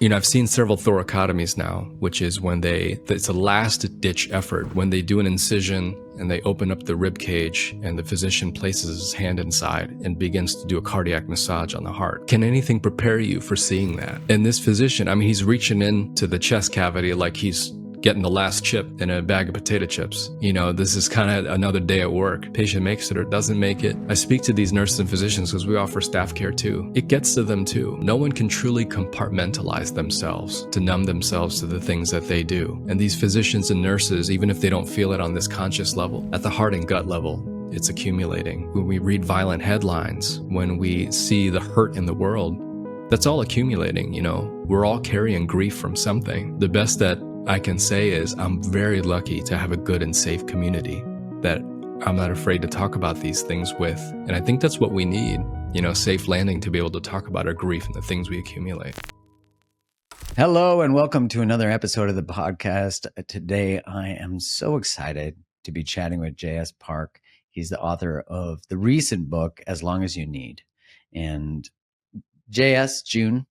I've seen several thoracotomies now, which is when it's a last ditch effort. When they do an incision and they open up the rib cage and the physician places his hand inside and begins to do a cardiac massage on the heart. Can anything prepare you for seeing that? And this physician, he's reaching into the chest cavity like he's getting the last chip in a bag of potato chips. This is kind of another day at work. Patient makes it or doesn't make it. I speak to these nurses and physicians because we offer staff care too. It gets to them too. No one can truly compartmentalize themselves to numb themselves to the things that they do. And these physicians and nurses, even if they don't feel it on this conscious level, at the heart and gut level, it's accumulating. When we read violent headlines, when we see the hurt in the world, that's all accumulating. We're all carrying grief from something. The best that I can say is I'm very lucky to have a good and safe community that I'm not afraid to talk about these things with. And I think that's what we need, safe landing to be able to talk about our grief and the things we accumulate. Hello, and welcome to another episode of the podcast. Today, I am so excited to be chatting with J.S. Park. He's the author of the recent book, As Long as You Need. And J.S., June,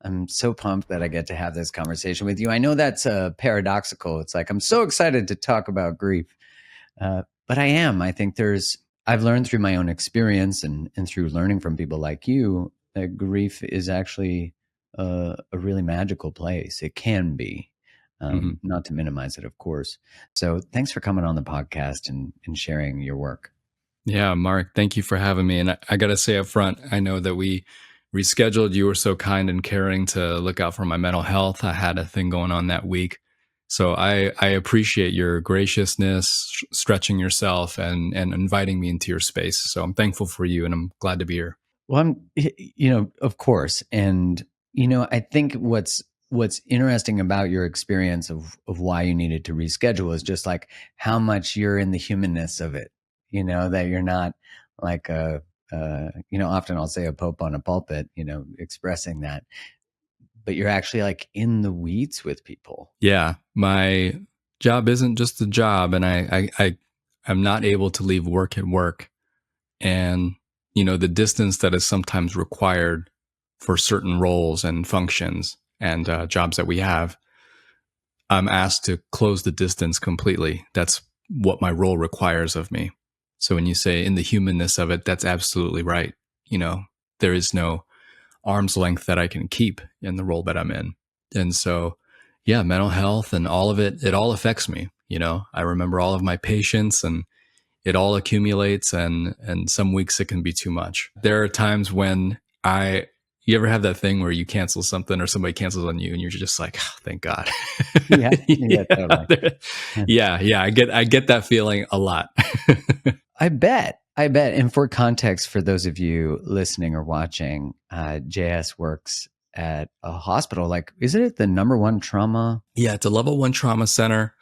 I'm so pumped that I get to have this conversation with you. I know that's paradoxical. It's like I'm so excited to talk about grief, but I am. I think I've learned through my own experience and through learning from people like you that grief is actually a really magical place. It can be, not to minimize it, of course. So thanks for coming on the podcast and sharing your work. Yeah, Mark, thank you for having me. And I got to say up front, I know that we rescheduled. You were so kind and caring to look out for my mental health. I had a thing going on that week. So I appreciate your graciousness, stretching yourself and inviting me into your space. So I'm thankful for you and I'm glad to be here. Well, of course. And, I think what's interesting about your experience of why you needed to reschedule is just like how much you're in the humanness of it, that you're not like often I'll say a pope on a pulpit, expressing that, but you're actually like in the weeds with people. Yeah. My job isn't just a job. And I'm not able to leave work at work. And, the distance that is sometimes required for certain roles and functions and jobs that we have, I'm asked to close the distance completely. That's what my role requires of me. So when you say in the humanness of it, that's absolutely right. There is no arm's length that I can keep in the role that I'm in. And so, yeah, mental health and all of it all affects me. I remember all of my patients and it all accumulates and some weeks it can be too much. There are times when you ever have that thing where you cancel something or somebody cancels on you and you're just like, oh, thank God. Yeah, totally. Yeah. I get that feeling a lot. I bet. And for context, for those of you listening or watching, JS works at a hospital. Like, isn't it the number one trauma? Yeah, it's a level 1 trauma center.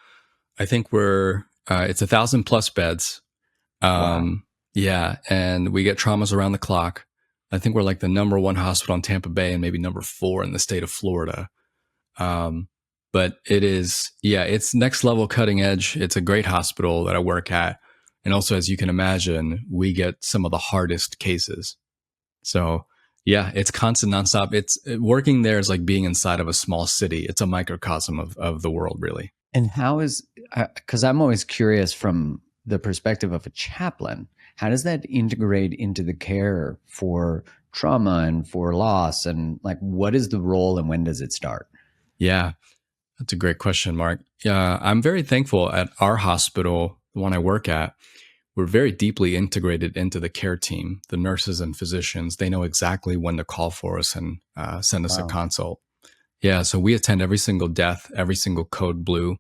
I think it's 1,000+ beds. Wow. Yeah. And we get traumas around the clock. I think we're like the number 1 hospital in Tampa Bay and maybe number 4 in the state of Florida. But it's next level cutting edge. It's a great hospital that I work at. And also, as you can imagine, we get some of the hardest cases. So yeah, it's constant nonstop. Working there is like being inside of a small city. It's a microcosm of the world, really. And because I'm always curious from the perspective of a chaplain, how does that integrate into the care for trauma and for loss? And like, what is the role and when does it start? Yeah, that's a great question, Mark. I'm very thankful at our hospital, the one I work at. We're very deeply integrated into the care team. The nurses and physicians, they know exactly when to call for us and send us a consult. Yeah, so we attend every single death, every single code blue,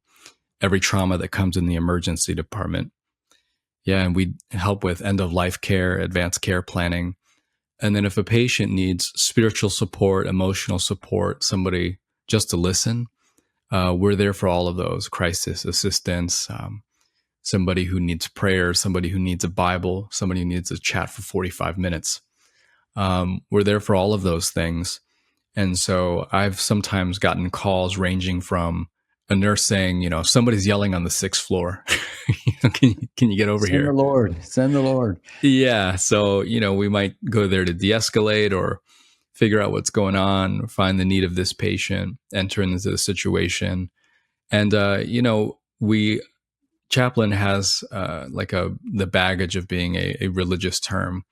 every trauma that comes in the emergency department. Yeah, and we help with end-of-life care, advanced care planning. And then if a patient needs spiritual support, emotional support, somebody just to listen, we're there for all of those. Crisis assistance, somebody who needs prayer, somebody who needs a Bible, somebody who needs a chat for 45 minutes. We're there for all of those things. And so I've sometimes gotten calls ranging from a nurse saying, somebody's yelling on the 6th floor. Can you get over here? Send the Lord. Yeah. So, we might go there to de-escalate or figure out what's going on, find the need of this patient, enter into the situation. And, we chaplain has the baggage of being a religious term,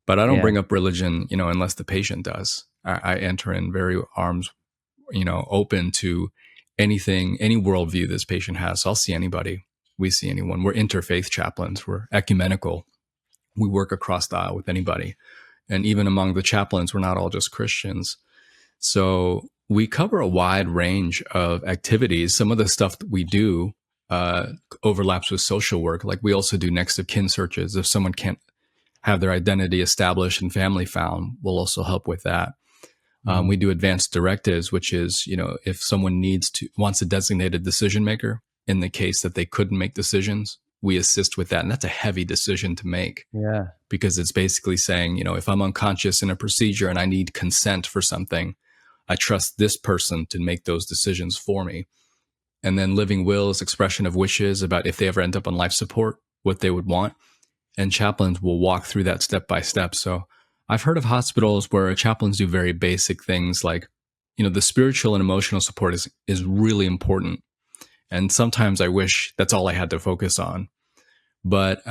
but I don't Yeah. bring up religion, unless the patient does. I enter in very arms, open to anything, any worldview this patient has. So I'll see anybody. We see anyone. We're interfaith chaplains. We're ecumenical. We work across the aisle with anybody. And even among the chaplains, we're not all just Christians. So we cover a wide range of activities. Some of the stuff that we do overlaps with social work. Like we also do next of kin searches. If someone can't have their identity established and family found, we'll also help with that. We do advanced directives, which is, if someone wants a designated decision maker in the case that they couldn't make decisions, we assist with that. And that's a heavy decision to make. Yeah. Because it's basically saying, if I'm unconscious in a procedure and I need consent for something, I trust this person to make those decisions for me. And then living will is expression of wishes about if they ever end up on life support, what they would want. And chaplains will walk through that step by step. So I've heard of hospitals where chaplains do very basic things like, the spiritual and emotional support is really important. And sometimes I wish that's all I had to focus on. But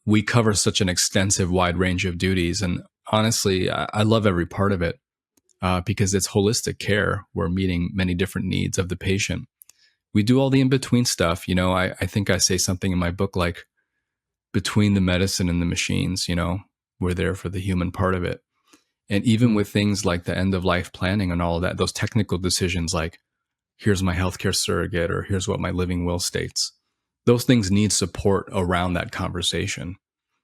we cover such an extensive, wide range of duties. And honestly, I love every part of it because it's holistic care. We're meeting many different needs of the patient. We do all the in-between stuff. I think I say something in my book like, between the medicine and the machines, we're there for the human part of it. And even with things like the end of life planning and all of that, those technical decisions like, here's my healthcare surrogate or here's what my living will states, those things need support around that conversation.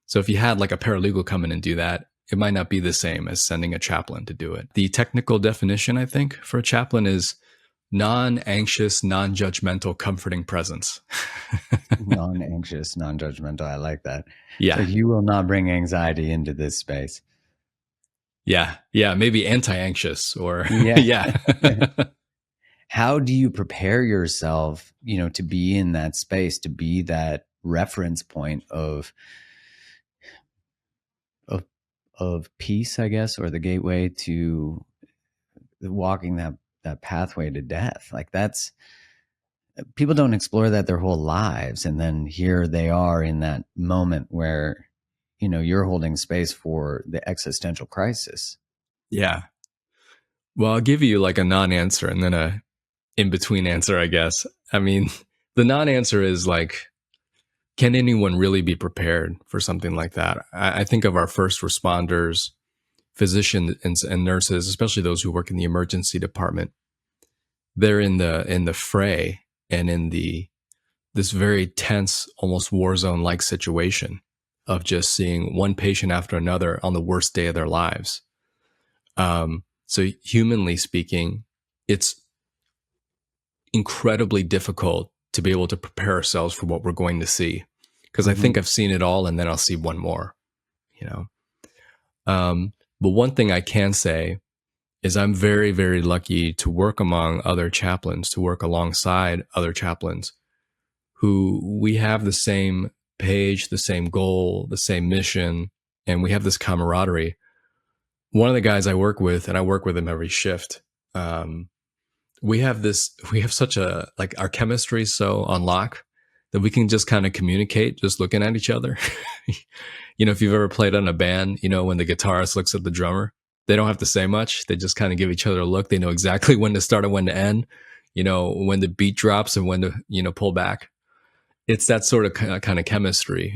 So if you had like a paralegal come in and do that, it might not be the same as sending a chaplain to do it. The technical definition, I think, for a chaplain is non-anxious, non-judgmental, comforting presence. Non-anxious, non-judgmental. I like that. Yeah. So you will not bring anxiety into this space. Yeah. Maybe anti-anxious or yeah. How do you prepare yourself, to be in that space, to be that reference point of peace, I guess, or the gateway to walking that pathway to death? Like that's, people don't explore that their whole lives. And then here they are in that moment where, you're holding space for the existential crisis. Yeah. Well, I'll give you like a non-answer and then a in-between answer, I guess. I mean, the non-answer is like, can anyone really be prepared for something like that? I think of our first responders, physicians and nurses, especially those who work in the emergency department. They're in the fray and in this very tense, almost war zone-like situation of just seeing one patient after another on the worst day of their lives. So humanly speaking, it's incredibly difficult to be able to prepare ourselves for what we're going to see. Because I think I've seen it all and then I'll see one more, But one thing I can say is I'm very, very lucky to work among other chaplains, to work alongside other chaplains who we have the same page, the same goal, the same mission, and we have this camaraderie. One of the guys I work with, and I work with him every shift, we have such a, like our chemistry is so on lock that we can just kind of communicate just looking at each other. If you've ever played on a band, when the guitarist looks at the drummer, they don't have to say much. They just kind of give each other a look. They know exactly when to start and when to end, when the beat drops and when to, pull back. It's that sort of kind of chemistry,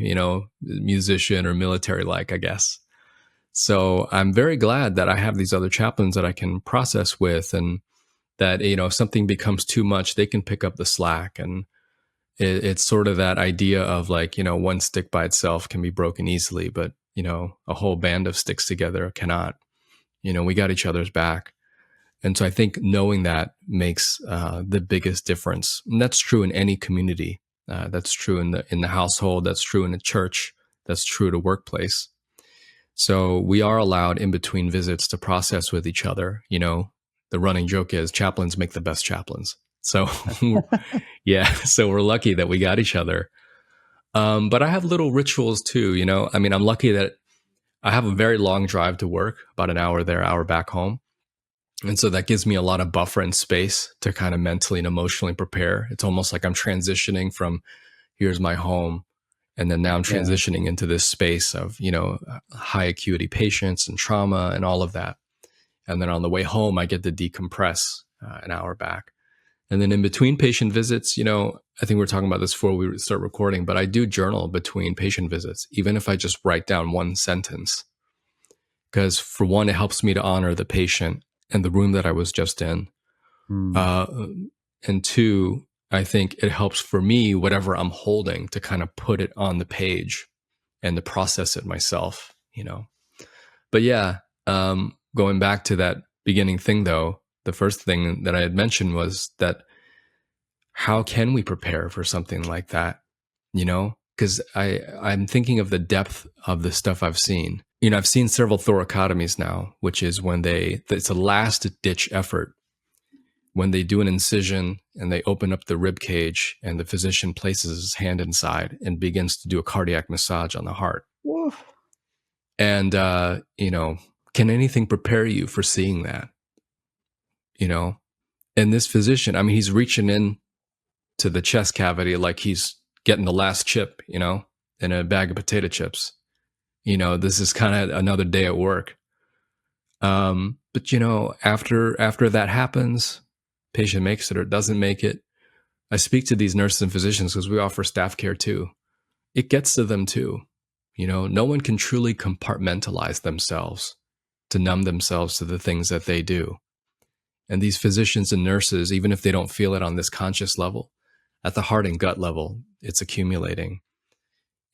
musician or military like, I guess. So I'm very glad that I have these other chaplains that I can process with, and that, if something becomes too much, they can pick up the slack. And it's sort of that idea of like, one stick by itself can be broken easily, but, a whole band of sticks together cannot. We got each other's back. And so I think knowing that makes the biggest difference. And that's true in any community. That's true in the household. That's true in the church. That's true at a workplace. So we are allowed in between visits to process with each other. The running joke is chaplains make the best chaplains. So yeah, so we're lucky that we got each other. But I have little rituals too, I'm lucky that I have a very long drive to work, about an hour there, hour back home. And so that gives me a lot of buffer and space to kind of mentally and emotionally prepare. It's almost like I'm transitioning from here's my home. And then now I'm transitioning into this space of, high acuity patients and trauma and all of that. And then on the way home, I get to decompress an hour back. And then in between patient visits, I think we were talking about this before we start recording, but I do journal between patient visits, even if I just write down one sentence. Because for one, it helps me to honor the patient and the room that I was just in. And two, I think it helps for me, whatever I'm holding, to kind of put it on the page and to process it myself, But yeah, going back to that beginning thing, though, the first thing that I had mentioned was that how can we prepare for something like that? Because I'm thinking of the depth of the stuff I've seen. I've seen several thoracotomies now, which is when it's a last ditch effort. When they do an incision and they open up the rib cage and the physician places his hand inside and begins to do a cardiac massage on the heart. Woof. And, can anything prepare you for seeing that? And this physician, he's reaching in to the chest cavity like he's getting the last chip, in a bag of potato chips. This is kind of another day at work. But after that happens, patient makes it or doesn't make it, I speak to these nurses and physicians because we offer staff care too. It gets to them too. No one can truly compartmentalize themselves to numb themselves to the things that they do. And these physicians and nurses, even if they don't feel it on this conscious level, at the heart and gut level, it's accumulating.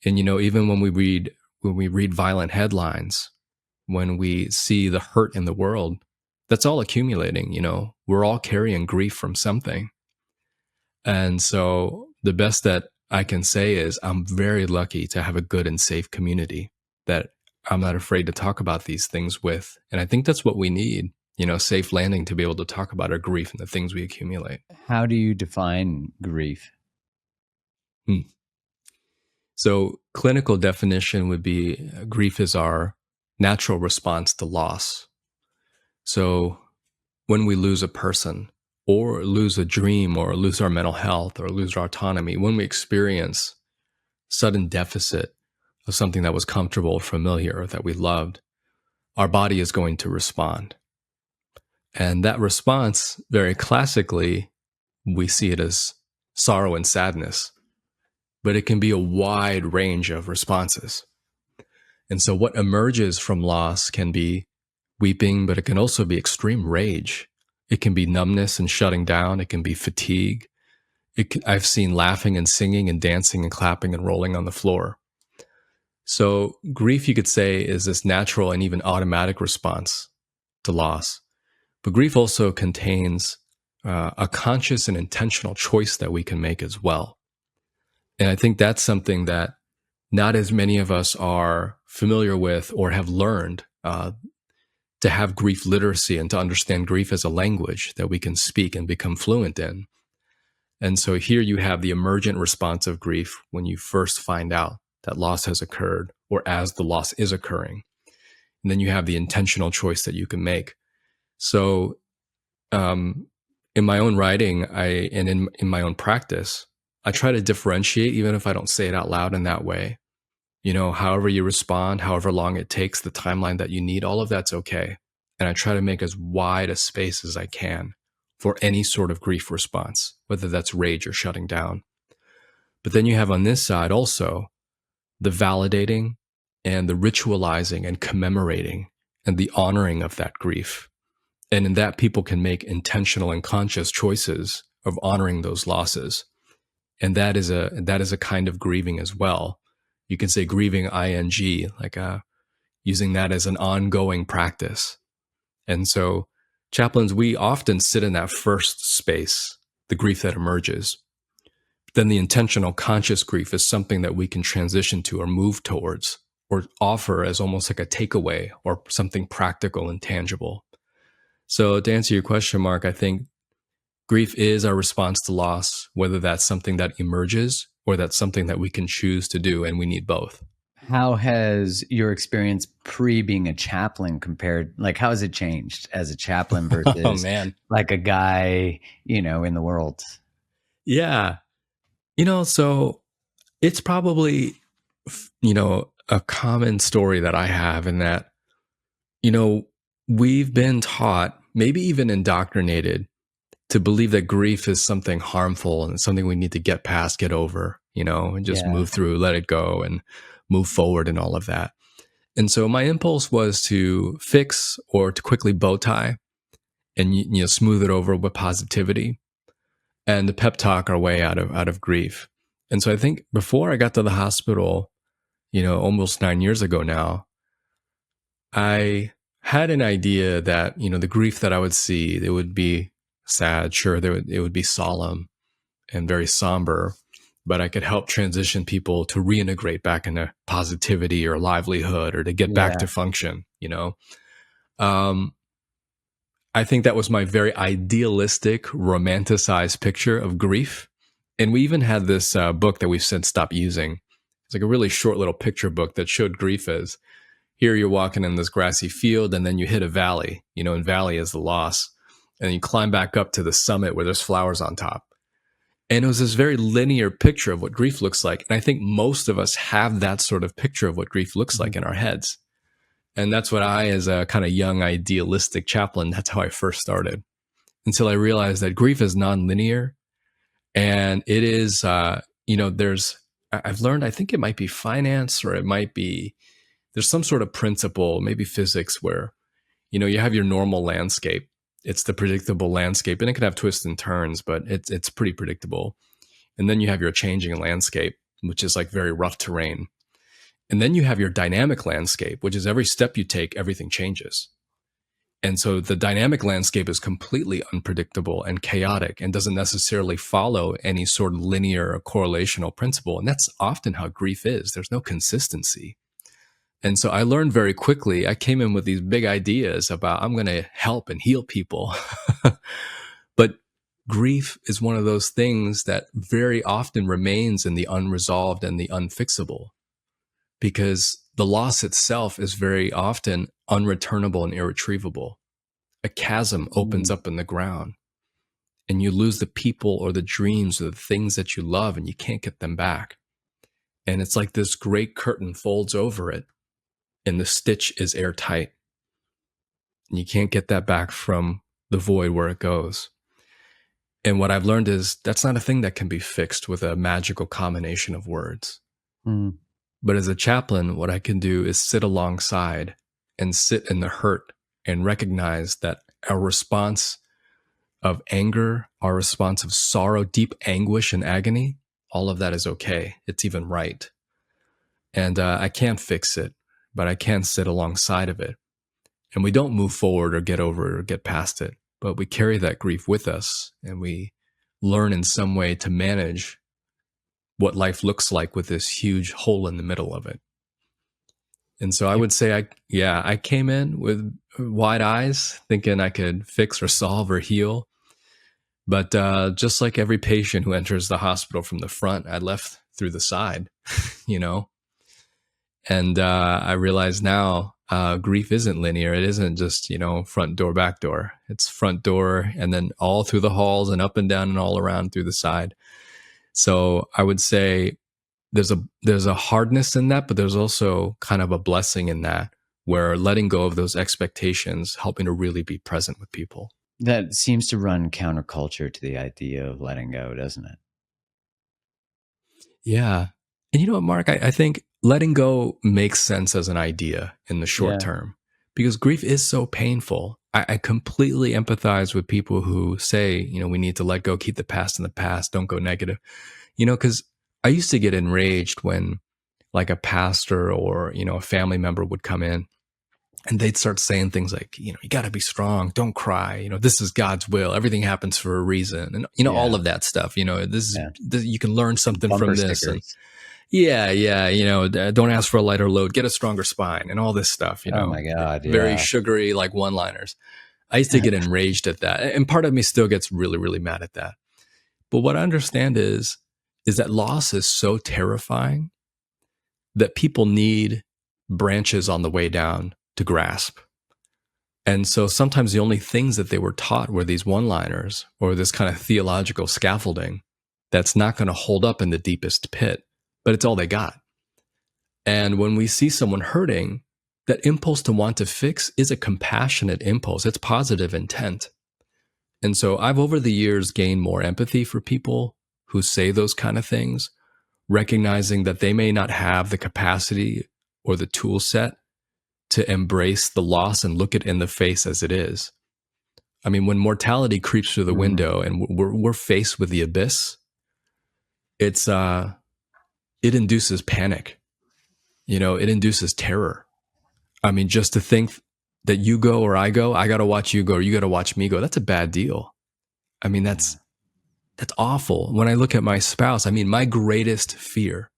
And, even when we read violent headlines, when we see the hurt in the world, that's all accumulating. We're all carrying grief from something. And so the best that I can say is I'm very lucky to have a good and safe community that I'm not afraid to talk about these things with. And I think that's what we need, safe landing to be able to talk about our grief and the things we accumulate. How do you define grief? So clinical definition would be grief is our natural response to loss. So when we lose a person or lose a dream or lose our mental health or lose our autonomy, when we experience sudden deficit of something that was comfortable or familiar or that we loved, our body is going to respond. And that response, very classically, we see it as sorrow and sadness, but it can be a wide range of responses. And so what emerges from loss can be weeping, but it can also be extreme rage. It can be numbness and shutting down. It can be fatigue. I've seen laughing and singing and dancing and clapping and rolling on the floor. So grief, you could say, is this natural and even automatic response to loss. But grief also contains a conscious and intentional choice that we can make as well. And I think that's something that not as many of us are familiar with or have learned to have grief literacy and to understand grief as a language that we can speak and become fluent in. And so here you have the emergent response of grief when you first find out that loss has occurred or as the loss is occurring. And then you have the intentional choice that you can make. So in my own writing and in my own practice, I try to differentiate, even if I don't say it out loud in that way. However you respond, however long it takes, the timeline that you need, all of that's okay. And I try to make as wide a space as I can for any sort of grief response, whether that's rage or shutting down. But then you have on this side also the validating and the ritualizing and commemorating and the honoring of that grief. And in that, people can make intentional and conscious choices of honoring those losses. And that is a kind of grieving as well. You can say grieving ing, like using that as an ongoing practice. And so chaplains, we often sit in that first space, the grief that emerges. Then the intentional conscious grief is something that we can transition to or move towards or offer as almost like a takeaway or something practical and tangible. So to answer your question, Mark, I think grief is our response to loss, whether that's something that emerges or that's something that we can choose to do, and we need both. How has your experience pre being a chaplain compared, like, how has it changed as a chaplain Oh versus man. like a guy, in the world? Yeah. So it's probably, a common story that I have in that, you know, we've been taught, maybe even indoctrinated, to believe that grief is something harmful and something we need to get past, get over, and just Yeah. move through, let it go, and move forward and all of that. And so my impulse was to fix or to quickly bow tie and smooth it over with positivity and to pep talk our way out of grief. And so I think before I got to the hospital, almost 9 years ago now, I had an idea that, the grief that I would see, it would be sad. Sure, it would be solemn and very somber, but I could help transition people to reintegrate back into positivity or livelihood or to get back Yeah. to function. Um, I think that was my very idealistic, romanticized picture of grief. And we even had this book that we've since stopped using. It's like a really short little picture book that showed grief as here you're walking in this grassy field and then you hit a valley, and valley is the loss. And you climb back up to the summit where there's flowers on top. And it was this very linear picture of what grief looks like. And I think most of us have that sort of picture of what grief looks like in our heads. And that's what I, as a kind of young idealistic chaplain, that's how I first started until I realized that grief is nonlinear. And it is, I've learned, I think it might be finance or it might be, there's some sort of principle, maybe physics, where, you have your normal landscape. It's the predictable landscape and it can have twists and turns, but it's pretty predictable. And then you have your changing landscape, which is like very rough terrain. And then you have your dynamic landscape, which is every step you take, everything changes. And so the dynamic landscape is completely unpredictable and chaotic and doesn't necessarily follow any sort of linear or correlational principle. And that's often how grief is. There's no consistency. And so I learned very quickly, I came in with these big ideas about I'm going to help and heal people. But grief is one of those things that very often remains in the unresolved and the unfixable because the loss itself is very often unreturnable and irretrievable. A chasm opens up in the ground and you lose the people or the dreams or the things that you love and you can't get them back. And it's like this great curtain folds over it and the stitch is airtight. And you can't get that back from the void where it goes. And what I've learned is that's not a thing that can be fixed with a magical combination of words. Mm. But as a chaplain, what I can do is sit alongside and sit in the hurt and recognize that our response of anger, our response of sorrow, deep anguish and agony, all of that is okay. It's even right. And I can't fix it, but I can sit alongside of it. And we don't move forward or get over it or get past it, but we carry that grief with us and we learn in some way to manage what life looks like with this huge hole in the middle of it. And so I would say, I came in with wide eyes thinking I could fix or solve or heal. But just like every patient who enters the hospital from the front, I left through the side, you know? And I realize now grief isn't linear. It isn't just, front door, back door. It's front door and then all through the halls and up and down and all around through the side. So I would say there's a hardness in that, but there's also kind of a blessing in that where letting go of those expectations, helping to really be present with people. That seems to run counterculture to the idea of letting go, doesn't it? Yeah. And you know what, Mark, I think letting go makes sense as an idea in the short Yeah. term because grief is so painful. I completely empathize with people who say, we need to let go, keep the past in the past, don't go negative. Because I used to get enraged when like a pastor or, a family member would come in and they'd start saying things like, you got to be strong, don't cry, this is God's will, everything happens for a reason. And, all of that stuff, you can learn something Bumper from this. And stickers. don't ask for a lighter load, get a stronger spine and all this stuff, Oh my God. very Yeah. sugary, like one-liners. I used to get enraged at that. And part of me still gets really, really mad at that. But what I understand is that loss is so terrifying that people need branches on the way down to grasp. And so sometimes the only things that they were taught were these one-liners or this kind of theological scaffolding that's not going to hold up in the deepest pit, but it's all they got. And when we see someone hurting, that impulse to want to fix is a compassionate impulse. It's positive intent. And so I've over the years gained more empathy for people who say those kind of things, recognizing that they may not have the capacity or the tool set to embrace the loss and look it in the face as it is. I mean, when mortality creeps through the window and we're faced with the abyss, it induces panic. It induces terror. I mean, just to think that you go or I go, I got to watch you go or you got to watch me go. That's a bad deal. I mean, that's awful. When I look at my spouse, I mean, my greatest fear,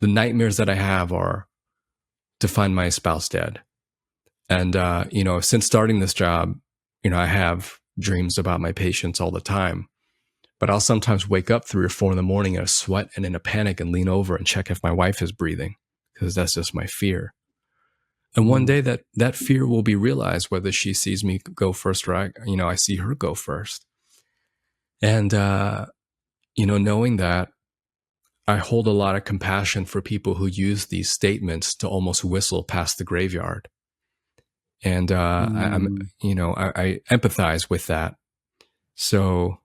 the nightmares that I have are to find my spouse dead. And, since starting this job, I have dreams about my patients all the time, but I'll sometimes wake up 3 or 4 in the morning in a sweat and in a panic and lean over and check if my wife is breathing, because that's just my fear. And one day that fear will be realized, whether she sees me go first or I see her go first. And, knowing that, I hold a lot of compassion for people who use these statements to almost whistle past the graveyard. And I empathize with that. So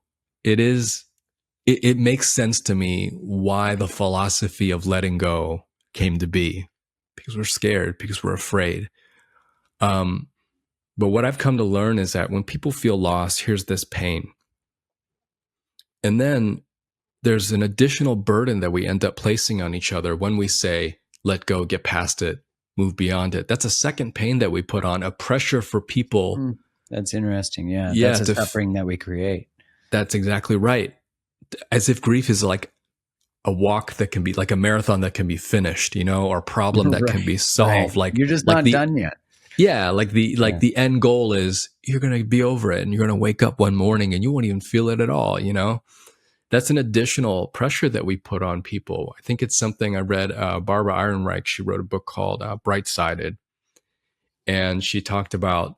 it makes sense to me why the philosophy of letting go came to be, because we're scared, because we're afraid. But what I've come to learn is that when people feel lost, here's this pain. And then there's an additional burden that we end up placing on each other when we say, let go, get past it, move beyond it. That's a second pain that we put on, a pressure for people. That's interesting. Yeah. That's a suffering that we create. That's exactly right. As if grief is like a walk that can be like a marathon that can be finished, or a problem that can be solved. Like you're just not done yet. Yeah. The end goal is you're going to be over it and you're going to wake up one morning and you won't even feel it at all. That's an additional pressure that we put on people. I think it's something I read, Barbara Ehrenreich, she wrote a book called Bright-Sided. And she talked about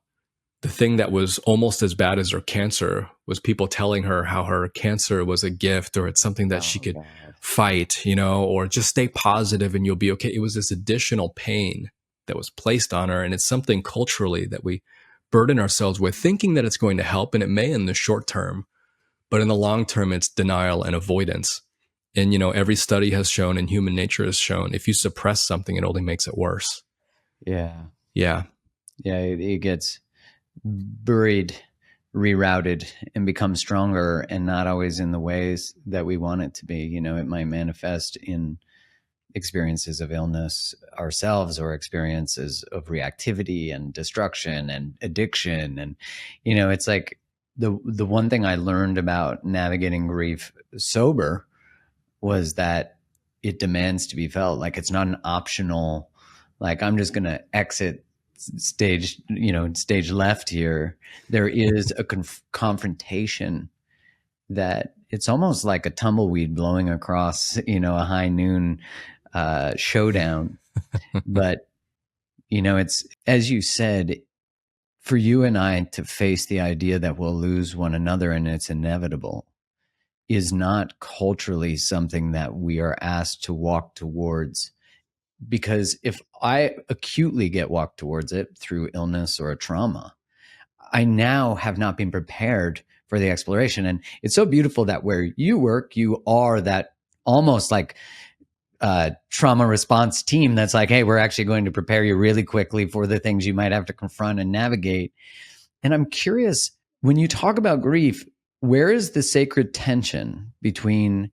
the thing that was almost as bad as her cancer was people telling her how her cancer was a gift or it's something that she could fight, or just stay positive and you'll be okay. It was this additional pain that was placed on her. And it's something culturally that we burden ourselves with, thinking that it's going to help, and it may in the short term. But in the long term, it's denial and avoidance. And, every study has shown and human nature has shown, if you suppress something, it only makes it worse. Yeah. Yeah. Yeah. It gets buried, rerouted, and becomes stronger, and not always in the ways that we want it to be. It might manifest in experiences of illness ourselves or experiences of reactivity and destruction and addiction. And, it's like, the one thing I learned about navigating grief sober was that it demands to be felt. Like it's not an optional, like I'm just going to exit stage left here. There is a confrontation that it's almost like a tumbleweed blowing across, a high noon showdown. But, it's, as you said, for you and I to face the idea that we'll lose one another and it's inevitable is not culturally something that we are asked to walk towards. Because if I acutely get walked towards it through illness or a trauma, I now have not been prepared for the exploration. And it's so beautiful that where you work, you are that almost like trauma response team that's like, hey, we're actually going to prepare you really quickly for the things you might have to confront and navigate. And I'm curious, when you talk about grief, where is the sacred tension between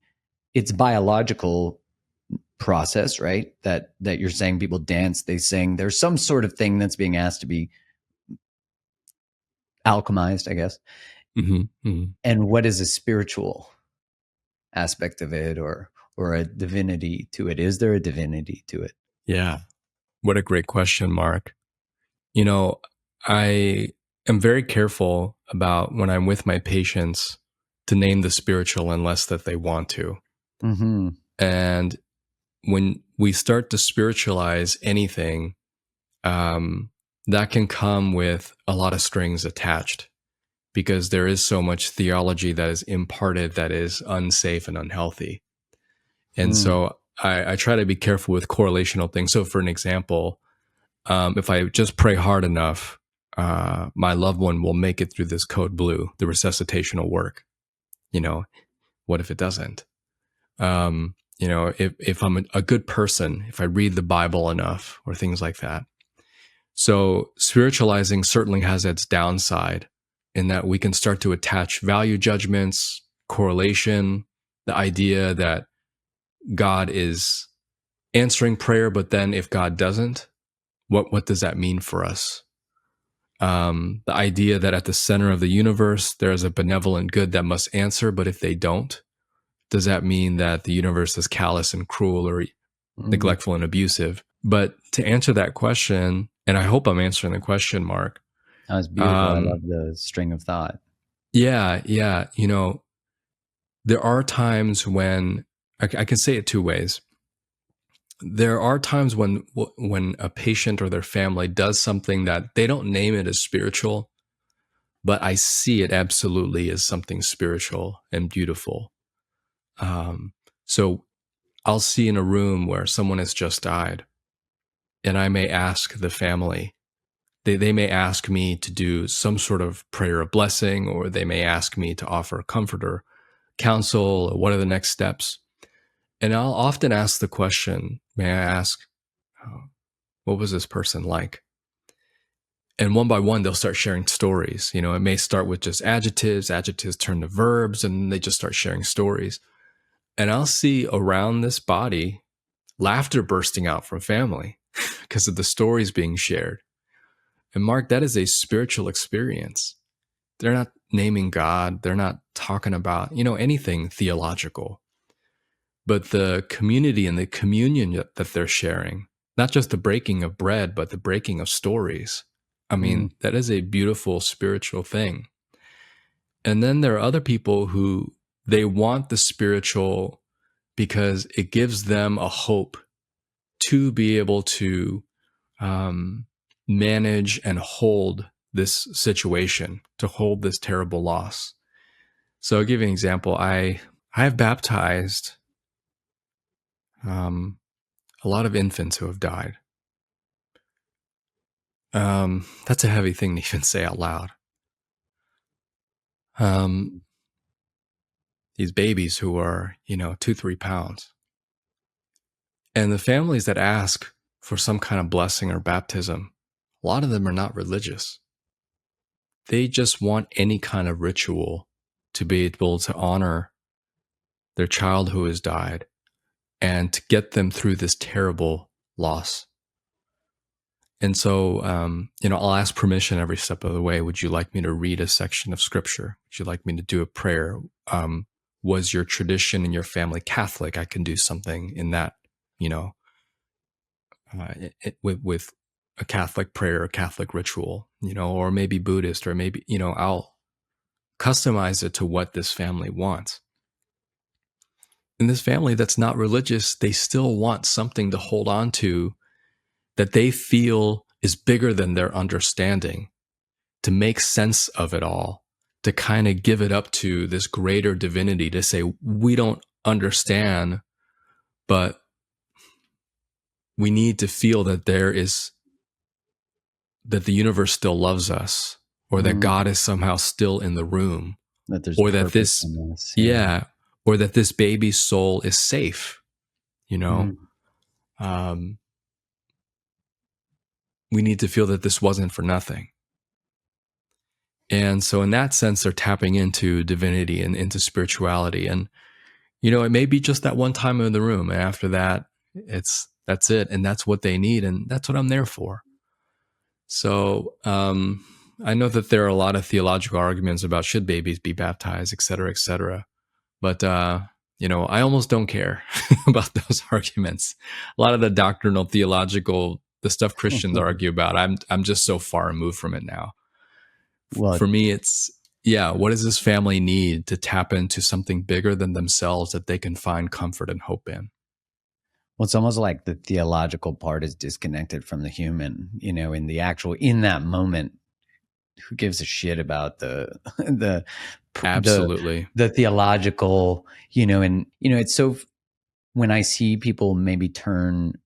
its biological process, right? That you're saying people dance, they sing, there's some sort of thing that's being asked to be alchemized, I guess. Mm-hmm, mm-hmm. And what is a spiritual aspect of it, or a divinity to it? Is there a divinity to it? Yeah. What a great question, Mark. I am very careful about when I'm with my patients to name the spiritual unless that they want to. Mm-hmm. And when we start to spiritualize anything, that can come with a lot of strings attached, because there is so much theology that is imparted that is unsafe and unhealthy. And so I try to be careful with correlational things. So for an example, if I just pray hard enough, my loved one will make it through this code blue, the resuscitation will work. What if it doesn't? If I'm a good person, if I read the Bible enough or things like that. So spiritualizing certainly has its downside in that we can start to attach value judgments, correlation, the idea that God is answering prayer, but then if God doesn't, what does that mean for us? The idea that at the center of the universe, there is a benevolent good that must answer, but if they don't, does that mean that the universe is callous and cruel or neglectful and abusive? But to answer that question, and I hope I'm answering the question, Mark. That was beautiful. I love the string of thought. Yeah. There are times when I can say it two ways. There are times when a patient or their family does something that they don't name it as spiritual, but I see it absolutely as something spiritual and beautiful. So I'll see in a room where someone has just died, and I may ask the family, they may ask me to do some sort of prayer of blessing, or they may ask me to offer comfort or counsel, or what are the next steps. And I'll often ask the question, may I ask, what was this person like? And one by one, they'll start sharing stories. It may start with just adjectives turn to verbs, and they just start sharing stories. And I'll see around this body laughter bursting out from family because of the stories being shared. And Mark, that is a spiritual experience. They're not naming God. They're not talking about, anything theological. But the community and the communion that they're sharing, not just the breaking of bread, but the breaking of stories. I mean, that is a beautiful spiritual thing. And then there are other people who they want the spiritual because it gives them a hope to be able to manage and hold this situation, to hold this terrible loss. So I'll give you an example. I have baptized a lot of infants who have died. That's a heavy thing to even say out loud. These babies who are, 2-3 pounds. And the families that ask for some kind of blessing or baptism, a lot of them are not religious. They just want any kind of ritual to be able to honor their child who has died and to get them through this terrible loss. And so, I'll ask permission every step of the way. Would you like me to read a section of scripture? Would you like me to do a prayer? Was your tradition in your family Catholic? I can do something in that, with a Catholic prayer, a Catholic ritual, or maybe Buddhist, or maybe, I'll customize it to what this family wants. In this family that's not religious, they still want something to hold on to that they feel is bigger than their understanding, to make sense of it all, to kind of give it up to this greater divinity, to say, we don't understand, but we need to feel that that the universe still loves us, or that God is somehow still in the room, that there's or that this, or that this baby's soul is safe, we need to feel that this wasn't for nothing. And so in that sense, they're tapping into divinity and into spirituality. And, it may be just that one time in the room. And after that, that's it. And that's what they need. And that's what I'm there for. So I know that there are a lot of theological arguments about should babies be baptized, et cetera, et cetera. But, I almost don't care about those arguments. A lot of the doctrinal, theological, the stuff Christians argue about, I'm just so far removed from it now. Well, for me, it's, what does this family need to tap into something bigger than themselves that they can find comfort and hope in? Well, it's almost like the theological part is disconnected from the human, in that moment. Who gives a shit about the the Absolutely. the theological, and it's so, when I see people maybe turn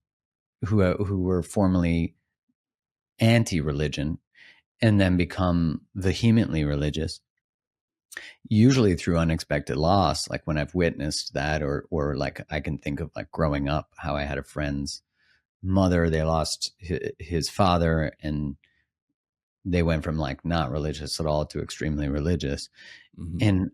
who were formerly anti-religion and then become vehemently religious, usually through unexpected loss, like when I've witnessed that, or like I can think of like growing up, how I had a friend's mother, they lost his father, and they went from like not religious at all to extremely religious. Mm-hmm. And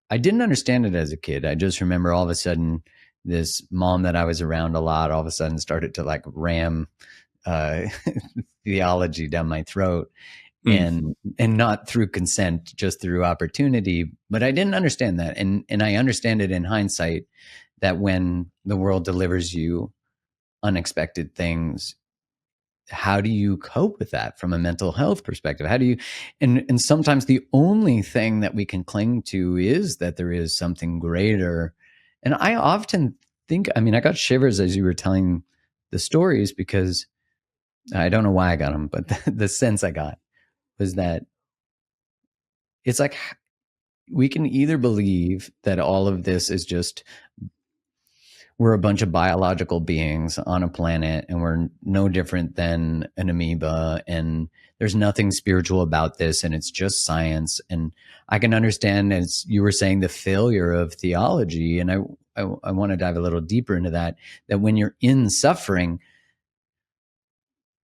I didn't understand it as a kid. I just remember all of a sudden this mom that I was around a lot all of a sudden started to like ram uh, theology down my throat, and not through consent, just through opportunity. But I didn't understand that, and I understand it in hindsight, that when the world delivers you unexpected things, how do you cope with that from a mental health perspective? How do you, and sometimes the only thing that we can cling to is that there is something greater. And I often think, I mean, I got shivers as you were telling the stories, because I don't know why I got them, but the sense I got was that it's like we can either believe that all of this is just, we're a bunch of biological beings on a planet and we're no different than an amoeba, and there's nothing spiritual about this and it's just science. And I can understand, as you were saying, the failure of theology. And I want to dive a little deeper into that when you're in suffering,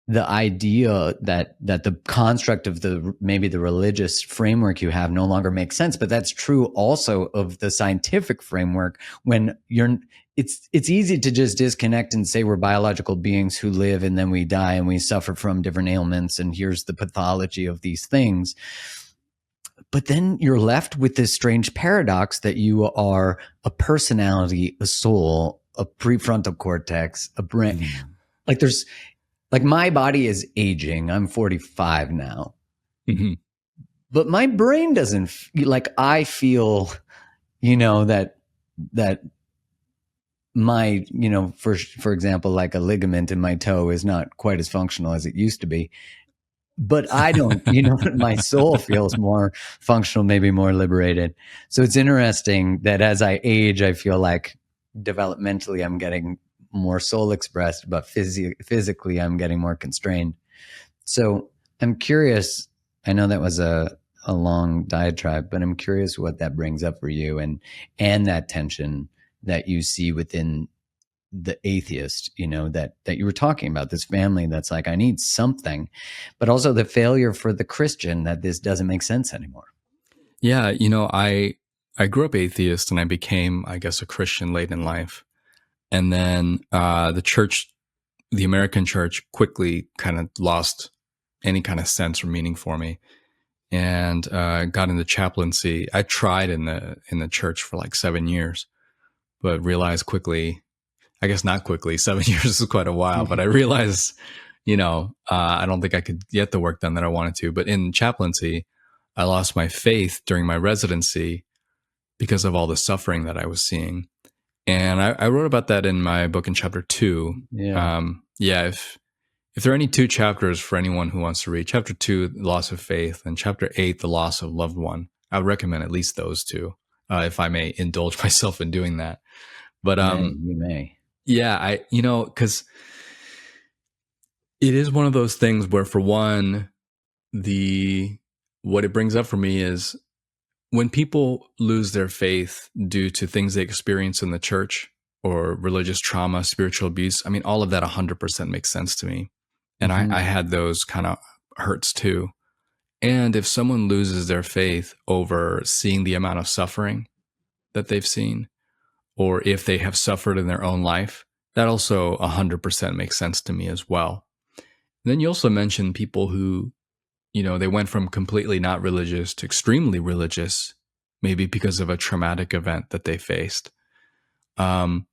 the idea that the construct of maybe the religious framework you have no longer makes sense. But that's true also of the scientific framework. When it's easy to just disconnect and say we're biological beings who live and then we die and we suffer from different ailments, and here's the pathology of these things. But then you're left with this strange paradox that you are a personality, a soul, a prefrontal cortex, a brain. Like my body is aging. I'm 45 now. Mm-hmm. But my brain doesn't like, I feel, that my, for example, like a ligament in my toe is not quite as functional as it used to be. But I don't, my soul feels more functional, maybe more liberated. So it's interesting that as I age, I feel like developmentally I'm getting more soul expressed, but physically I'm getting more constrained. So I'm curious, I know that was a long diatribe, but I'm curious what that brings up for you, and that tension that you see within the atheist, that you were talking about, this family that's like, I need something, but also the failure for the Christian that this doesn't make sense anymore. Yeah, I grew up atheist and I became, I guess, a Christian late in life. And then the church, the American church, quickly kind of lost any kind of sense or meaning for me, and got into chaplaincy. I tried in the church for like 7 years, but realized quickly, I guess not quickly, 7 years is quite a while, but I realized, I don't think I could get the work done that I wanted to. But in chaplaincy, I lost my faith during my residency because of all the suffering that I was seeing. And I wrote about that in my book in chapter 2. Yeah. If there are any 2 chapters for anyone who wants to read, chapter 2, the loss of faith, and chapter 8, the loss of loved one, I would recommend at least those 2, if I may indulge myself in doing that. But you may. Yeah, because it is one of those things where, for one, what it brings up for me is when people lose their faith due to things they experience in the church or religious trauma, spiritual abuse. I mean, all of that 100% makes sense to me. And I had those kind of hurts too. And if someone loses their faith over seeing the amount of suffering that they've seen, or if they have suffered in their own life, that also 100% makes sense to me as well. And then you also mentioned people who, they went from completely not religious to extremely religious, maybe because of a traumatic event that they faced. And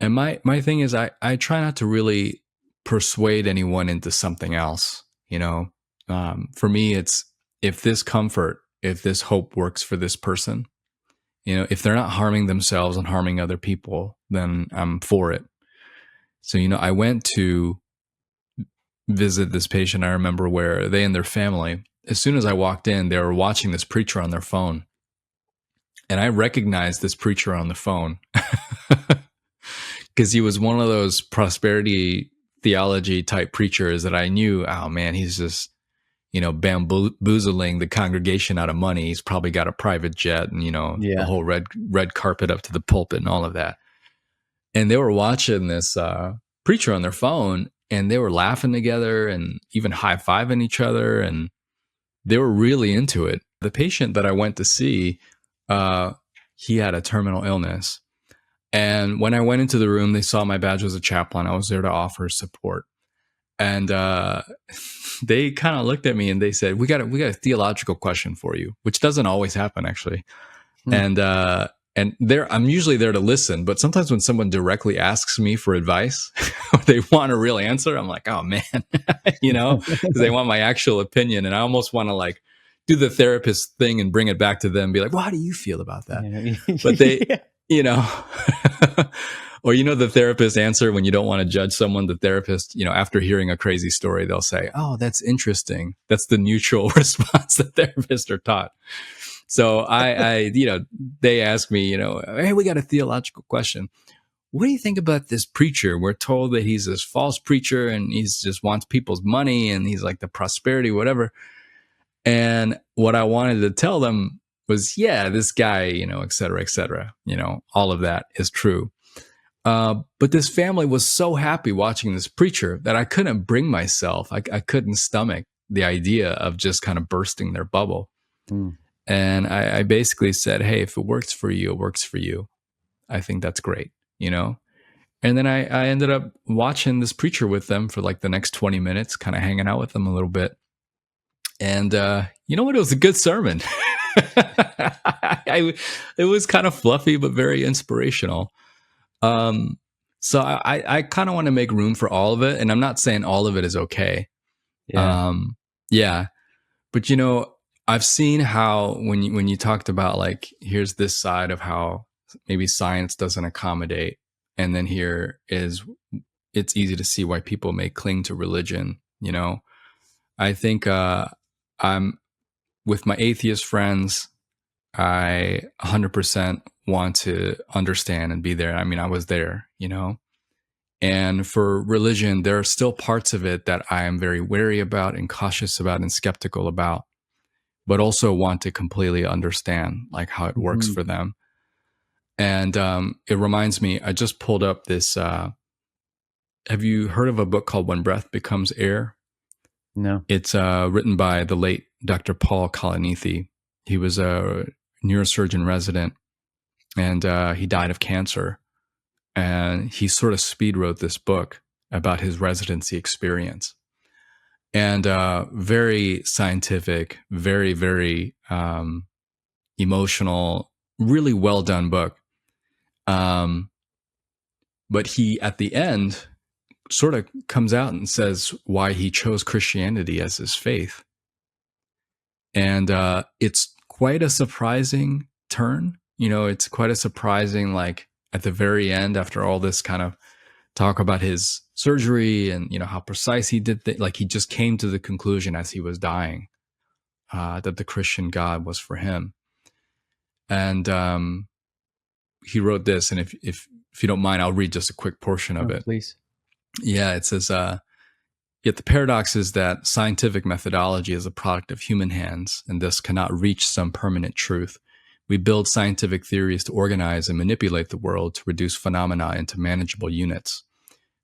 my thing is, I try not to really persuade anyone into something else. For me, it's if this hope works for this person, if they're not harming themselves and harming other people, then I'm for it. So, I went to visit this patient. I remember where they and their family, as soon as I walked in, they were watching this preacher on their phone. And I recognized this preacher on the phone because he was one of those prosperity theology type preachers that I knew, oh man, he's just, bamboozling the congregation out of money. He's probably got a private jet and, the whole red carpet up to the pulpit and all of that. And they were watching this preacher on their phone, and they were laughing together and even high-fiving each other, and they were really into it. The patient that I went to see, he had a terminal illness. And when I went into the room, they saw my badge as a chaplain. I was there to offer support. And they kind of looked at me and they said, we got a theological question for you, which doesn't always happen, actually. And I'm usually there to listen, but sometimes when someone directly asks me for advice, or they want a real answer, I'm like, oh man, because they want my actual opinion. And I almost want to like do the therapist thing and bring it back to them, be like, well, how do you feel about that? Yeah. But they, or the therapist answer when you don't want to judge someone, the therapist, after hearing a crazy story, they'll say, oh, that's interesting. That's the neutral response that therapists are taught. So I they ask me, hey, we got a theological question. What do you think about this preacher? We're told that he's this false preacher and he's just wants people's money and he's like the prosperity, whatever. And what I wanted to tell them was, yeah, this guy, et cetera, all of that is true. But this family was so happy watching this preacher that I couldn't bring myself. I couldn't stomach the idea of just kind of bursting their bubble. And I basically said, hey, if it works for you, it works for you. I think that's great, And then I ended up watching this preacher with them for like the next 20 minutes, kind of hanging out with them a little bit. And you know what? It was a good sermon. It was kind of fluffy, but very inspirational. So I kind of want to make room for all of it. And I'm not saying all of it is okay. Yeah. But, I've seen how when you talked about like, here's this side of how maybe science doesn't accommodate. And then here is, it's easy to see why people may cling to religion. I think I'm with my atheist friends. I 100% want to understand and be there. I mean, I was there, and for religion, there are still parts of it that I am very wary about and cautious about and skeptical about, but also want to completely understand like how it works for them. And it reminds me, I just pulled up this, have you heard of a book called When Breath Becomes Air? No. It's written by the late Dr. Paul Kalanithi. He was a neurosurgeon resident, and he died of cancer. And he sort of speed wrote this book about his residency experience. And very scientific, very, very emotional, really well done book. But he, at the end, sort of comes out and says why he chose Christianity as his faith. And it's quite a surprising turn. It's quite a surprising, like, at the very end, after all this kind of talk about his surgery and, how precise he did like he just came to the conclusion as he was dying that the Christian God was for him. And he wrote this, and if you don't mind, I'll read just a quick portion of it. Please. Yeah, it says, yet the paradox is that scientific methodology is a product of human hands and thus cannot reach some permanent truth. We build scientific theories to organize and manipulate the world to reduce phenomena into manageable units.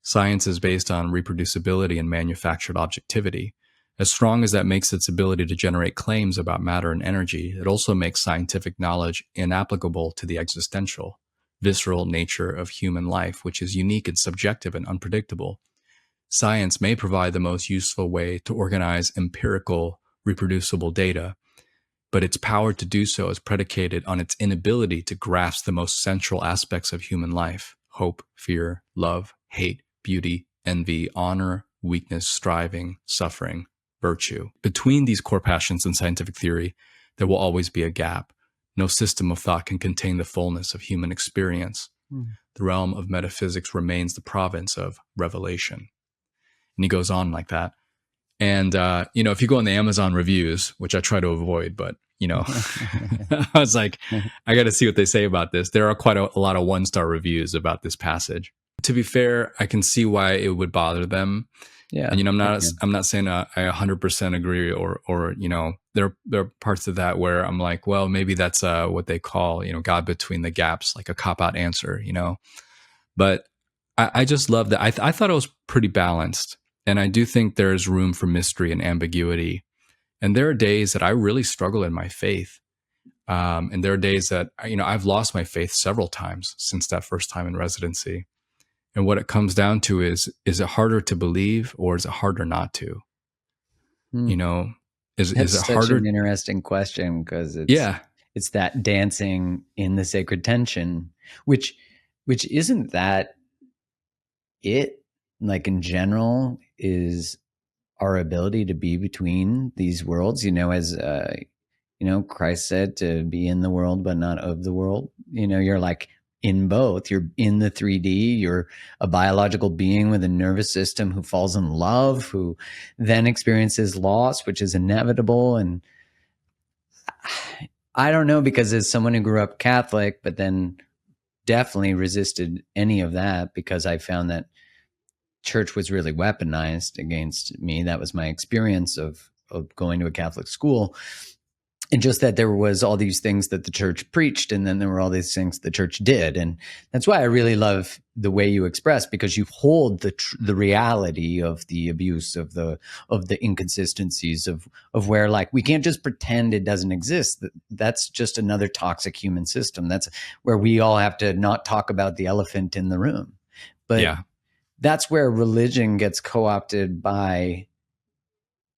Science is based on reproducibility and manufactured objectivity. As strong as that makes its ability to generate claims about matter and energy, it also makes scientific knowledge inapplicable to the existential, visceral nature of human life, which is unique and subjective and unpredictable. Science may provide the most useful way to organize empirical, reproducible data, but its power to do so is predicated on its inability to grasp the most central aspects of human life: hope, fear, love, hate, beauty, envy, honor, weakness, striving, suffering, virtue. Between these core passions and scientific theory, there will always be a gap. No system of thought can contain the fullness of human experience. The realm of metaphysics remains the province of revelation. And he goes on like that. And, if you go on the Amazon reviews, which I try to avoid, but, I was like, I got to see what they say about this. There are quite a lot of 1-star reviews about this passage. To be fair, I can see why it would bother them. Yeah. And, I'm not saying I 100% agree or, there are parts of that where I'm like, well, maybe that's what they call, God between the gaps, like a cop-out answer, But I just love that. I thought it was pretty balanced. And I do think there's room for mystery and ambiguity. And there are days that I really struggle in my faith. And there are days that, I've lost my faith several times since that first time in residency. And what it comes down to is it harder to believe or is it harder not to? Is That's it such harder? an interesting question because it's that dancing in the sacred tension, which isn't that it, like in general, is our ability to be between these worlds, as Christ said, to be in the world but not of the world. You're like in both. You're in the 3D, you're a biological being with a nervous system who falls in love, who then experiences loss, which is inevitable. And I don't know, because as someone who grew up Catholic but then definitely resisted any of that because I found that church was really weaponized against me. That was my experience of going to a Catholic school. And just that there was all these things that the church preached, and then there were all these things the church did. And that's why I really love the way you express, because you hold the reality of the abuse, of the inconsistencies of where, like, we can't just pretend it doesn't exist. That's just another toxic human system. That's where we all have to not talk about the elephant in the room. But that's where religion gets co-opted by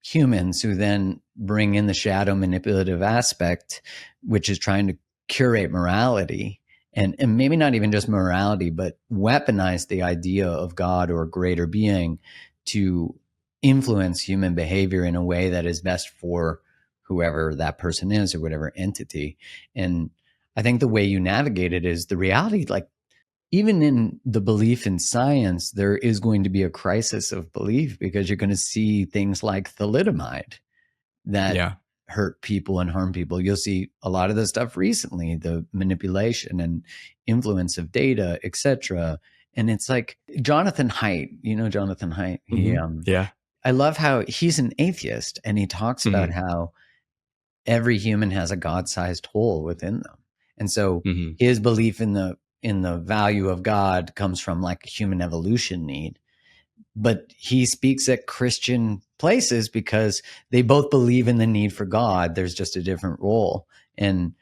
humans who then bring in the shadow manipulative aspect, which is trying to curate morality and maybe not even just morality, but weaponize the idea of God or a greater being to influence human behavior in a way that is best for whoever that person is or whatever entity. And I think the way you navigate it is the reality, like, even in the belief in science, there is going to be a crisis of belief because you're going to see things like thalidomide that hurt people and harm people. You'll see a lot of the stuff recently, the manipulation and influence of data, etc. And it's like Jonathan Haidt, Jonathan Haidt. I love how he's an atheist, and he talks about how every human has a God-sized hole within them. And so his belief in the value of God comes from like a human evolution need. But he speaks at Christian places because they both believe in the need for God. There's just a different role. And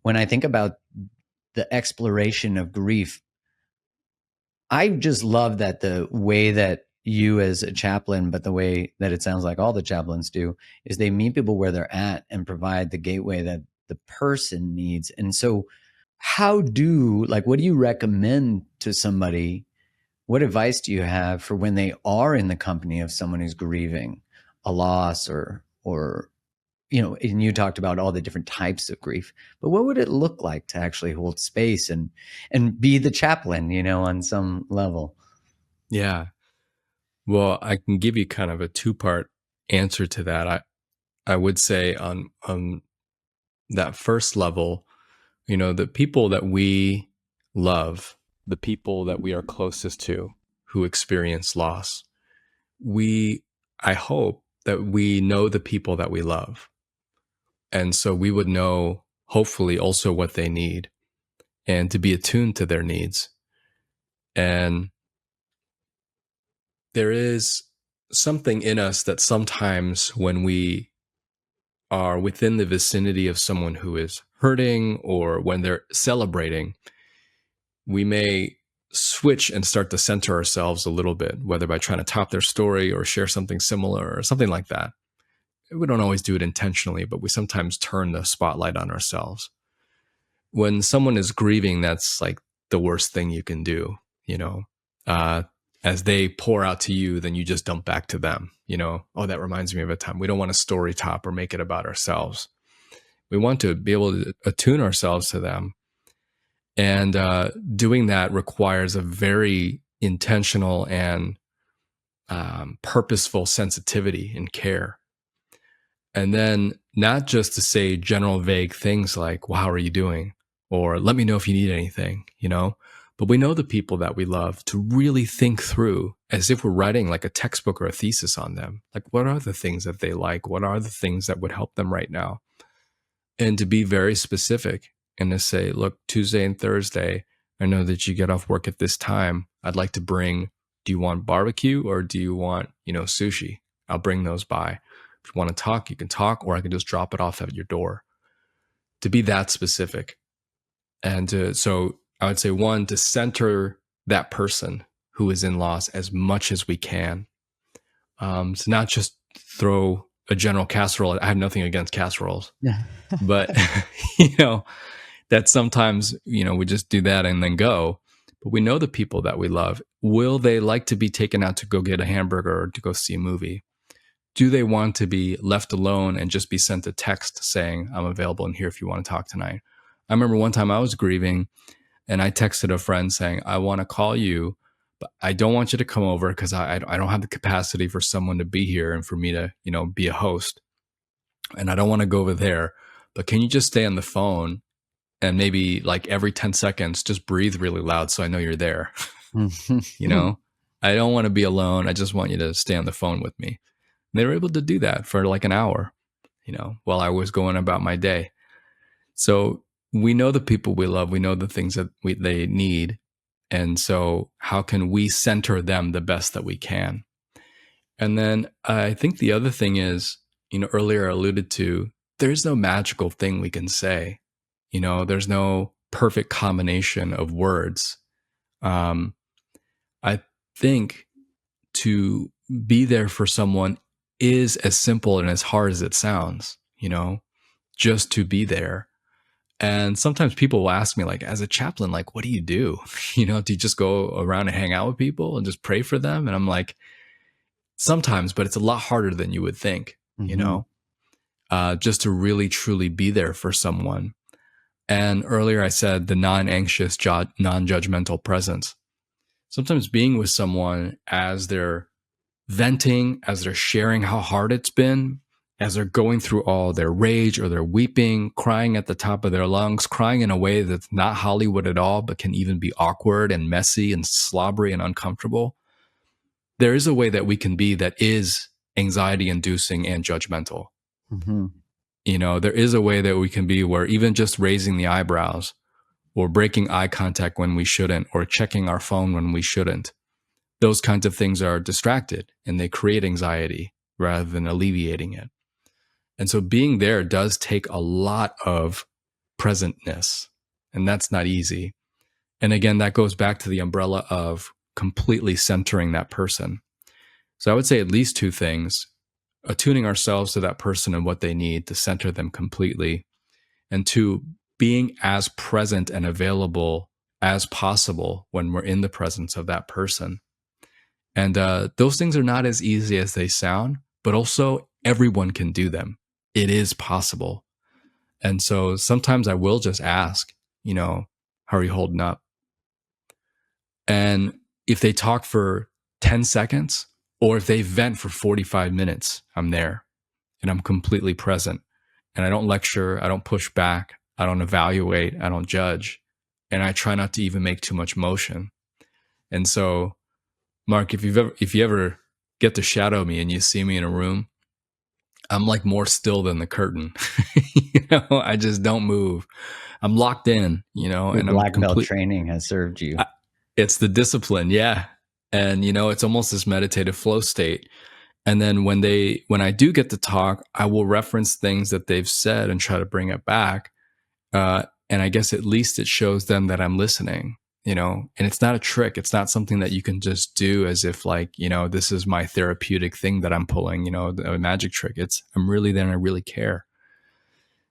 when I think about the exploration of grief, I just love that the way that you as a chaplain, but the way that it sounds like all the chaplains do, is they meet people where they're at and provide the gateway that the person needs. And so what do you recommend to somebody? What advice do you have for when they are in the company of someone who's grieving a loss or and you talked about all the different types of grief, but what would it look like to actually hold space and be the chaplain, on some level? Yeah. Well, I can give you kind of a 2-part answer to that. I would say on that first level, the people that we love, the people that we are closest to who experience loss, I hope that we know the people that we love. And so we would know, hopefully, also what they need and to be attuned to their needs. And there is something in us that sometimes when we are within the vicinity of someone who is hurting or when they're celebrating, we may switch and start to center ourselves a little bit, whether by trying to top their story or share something similar or something like that. We don't always do it intentionally, but we sometimes turn the spotlight on ourselves. When someone is grieving, that's like the worst thing you can do, as they pour out to you, then you just dump back to them, oh, that reminds me of a time. We don't want to story top or make it about ourselves. We want to be able to attune ourselves to them. And doing that requires a very intentional and purposeful sensitivity and care. And then not just to say general vague things like, well, how are you doing? Or let me know if you need anything, but we know the people that we love to really think through as if we're writing like a textbook or a thesis on them. Like, what are the things that they like? What are the things that would help them right now? And to be very specific and to say, look, Tuesday and Thursday, I know that you get off work at this time. I'd like to bring, do you want barbecue or do you want, sushi? I'll bring those by. If you want to talk, you can talk, or I can just drop it off at your door. To be that specific. And so I would say, one, to center that person who is in loss as much as we can. So not just throw a general casserole. I have nothing against casseroles, but that sometimes, we just do that and then go. But we know the people that we love. Will they like to be taken out to go get a hamburger or to go see a movie? Do they want to be left alone and just be sent a text saying, I'm available and here if you want to talk tonight? I remember one time I was grieving and I texted a friend saying, I want to call you, but I don't want you to come over because I don't have the capacity for someone to be here and for me to, be a host. And I don't want to go over there, but can you just stay on the phone and maybe like every 10 seconds, just breathe really loud so I know you're there. I don't want to be alone. I just want you to stay on the phone with me. And they were able to do that for like an hour, while I was going about my day. So we know the people we love. We know the things that they need. And so how can we center them the best that we can? And then I think the other thing is, earlier I alluded to, there's no magical thing we can say. There's no perfect combination of words. I think to be there for someone is as simple and as hard as it sounds, just to be there. And sometimes people will ask me, like, as a chaplain, like, what do you do? Do you just go around and hang out with people and just pray for them? And I'm like, sometimes, but it's a lot harder than you would think, just to really, truly be there for someone. And earlier I said the non-anxious, non-judgmental presence. Sometimes being with someone as they're venting, as they're sharing how hard it's been, as they're going through all their rage or they're weeping, crying at the top of their lungs, crying in a way that's not Hollywood at all, but can even be awkward and messy and slobbery and uncomfortable. There is a way that we can be that is anxiety inducing and judgmental. There is a way that we can be where even just raising the eyebrows or breaking eye contact when we shouldn't, or checking our phone when we shouldn't, those kinds of things are distracted and they create anxiety rather than alleviating it. And so being there does take a lot of presentness, and that's not easy. And again, that goes back to the umbrella of completely centering that person. So I would say at least two things: attuning ourselves to that person and what they need to center them completely, and two, being as present and available as possible when we're in the presence of that person. And those things are not as easy as they sound, but also everyone can do them. It is possible. And so sometimes I will just ask, how are you holding up? And if they talk for 10 seconds or if they vent for 45 minutes, I'm there and I'm completely present. And I don't lecture, I don't push back, I don't evaluate, I don't judge. And I try not to even make too much motion. And so, Mark, if you ever get to shadow me and you see me in a room, I'm like more still than the curtain. I just don't move. I'm locked in, Your and black belt training has served you. It's the discipline. Yeah. And, it's almost this meditative flow state. And then when I do get to talk, I will reference things that they've said and try to bring it back. And I guess at least it shows them that I'm listening, and it's not a trick. It's not something that you can just do as if like, this is my therapeutic thing that I'm pulling, a magic trick. I'm really there and I really care.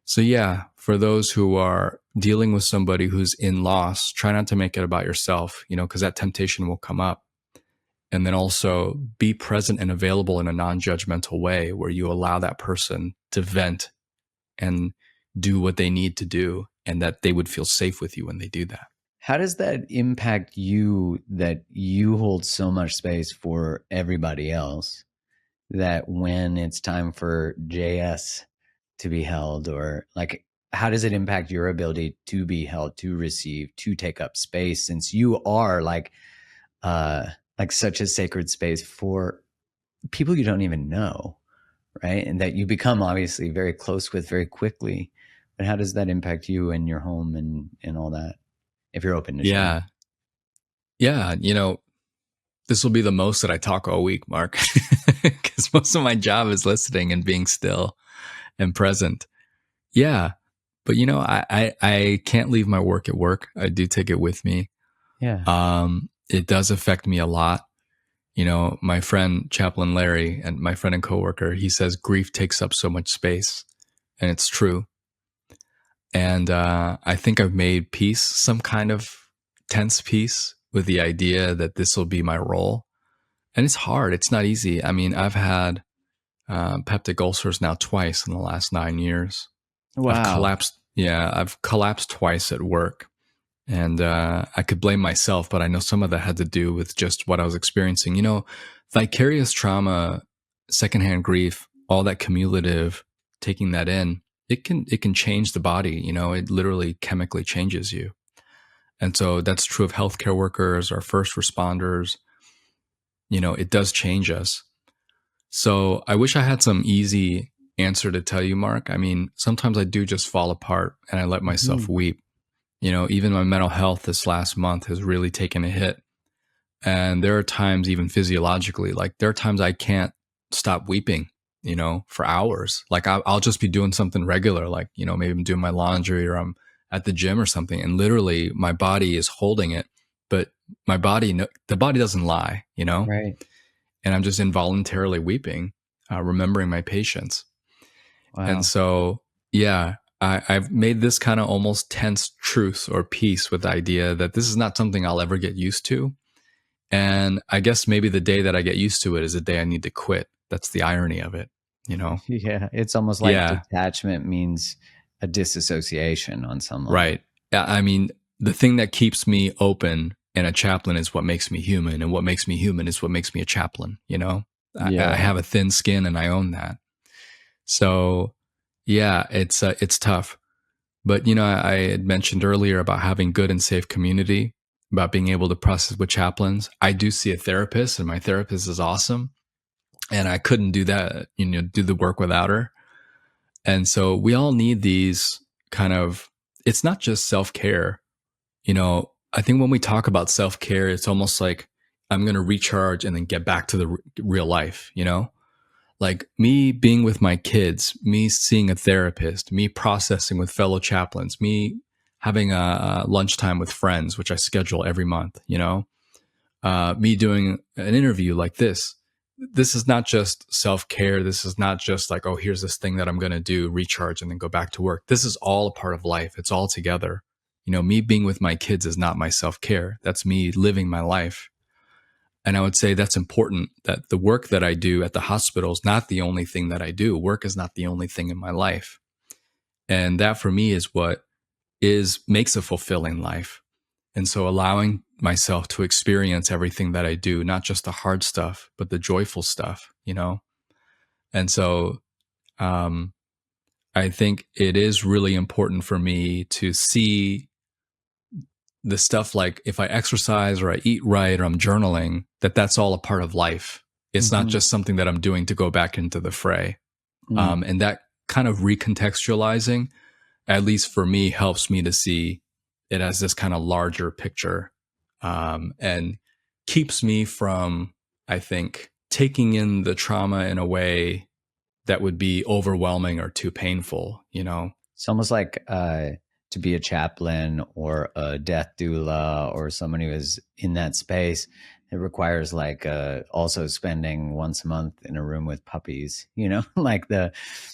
So yeah, for those who are dealing with somebody who's in loss, try not to make it about yourself, because that temptation will come up. And then also be present and available in a non-judgmental way where you allow that person to vent and do what they need to do, and that they would feel safe with you when they do that. How does that impact you, that you hold so much space for everybody else, that when it's time for JS to be held, or like, how does it impact your ability to be held, to receive, to take up space, since you are like such a sacred space for people you don't even know, right? And that you become obviously very close with very quickly. But how does that impact you and your home and all that, if you're open to sharing? Yeah. Yeah. This will be the most that I talk all week, Mark, because most of my job is listening and being still and present. Yeah. But I can't leave my work at work. I do take it with me. Yeah. It does affect me a lot. My friend Chaplain Larry, and my friend and coworker, he says grief takes up so much space, and it's true. And I think I've made peace, some kind of tense peace, with the idea that this will be my role. And it's hard. It's not easy. I mean, I've had peptic ulcers now twice in the last 9 years. I've Wow. collapsed. Yeah, I've collapsed twice at work. And I could blame myself, but I know some of that had to do with just what I was experiencing. Vicarious trauma, secondhand grief, all that cumulative, taking that in, it can change the body. It literally chemically changes you. And so that's true of healthcare workers or first responders. It does change us. So I wish I had some easy answer to tell you, Mark. I mean, sometimes I do just fall apart and I let myself Mhm. weep. Even my mental health this last month has really taken a hit. And there are times, even physiologically, like there are times I can't stop weeping, for hours. Like I'll just be doing something regular, like, maybe I'm doing my laundry or I'm at the gym or something. And literally my body is holding it, but the body doesn't lie, Right. and I'm just involuntarily weeping, remembering my patients. And Wow. so, yeah, I've made this kind of almost tense truce or peace with the idea that this is not something I'll ever get used to. And I guess maybe the day that I get used to it is the day I need to quit. That's the irony of it, you know? Yeah. It's almost like Yeah, detachment means a disassociation on some level. right. Yeah, I mean, the thing that keeps me open and a chaplain is what makes me human. And what makes me human is what makes me a chaplain, I Yeah. have a thin skin and I own that. So, yeah, it's tough. But I had mentioned earlier about having good and safe community, about being able to process with chaplains. I do see a therapist, and my therapist is awesome, and I couldn't do that, do the work without her. And so we all need these kind of. It's not just self care. I think when we talk about self care, it's almost like I'm going to recharge and then get back to the real life. Like me being with my kids, me seeing a therapist, me processing with fellow chaplains, me having a lunchtime with friends, which I schedule every month, me doing an interview like this. This is not just self care. This is not just like, oh, here's this thing that I'm going to do, recharge, and then go back to work. This is all a part of life. It's all together. Me being with my kids is not my self care. That's me living my life. And I would say that's important, that the work that I do at the hospital is not the only thing that I do. Work is not the only thing in my life. And that for me is what makes a fulfilling life. And so allowing myself to experience everything that I do, not just the hard stuff, but the joyful stuff. And so um, I think it is really important for me to see the stuff, like if I exercise or I eat right or I'm journaling, that's all a part of life. It's not Hmm. just something that I'm doing to go back into the fray. Mm. And that kind of recontextualizing, at least for me, helps me to see it as this kind of larger picture, and keeps me from, I think, taking in the trauma in a way that would be overwhelming or too painful. It's almost like to be a chaplain or a death doula or someone who is in that space. It requires like also spending once a month in a room with puppies, like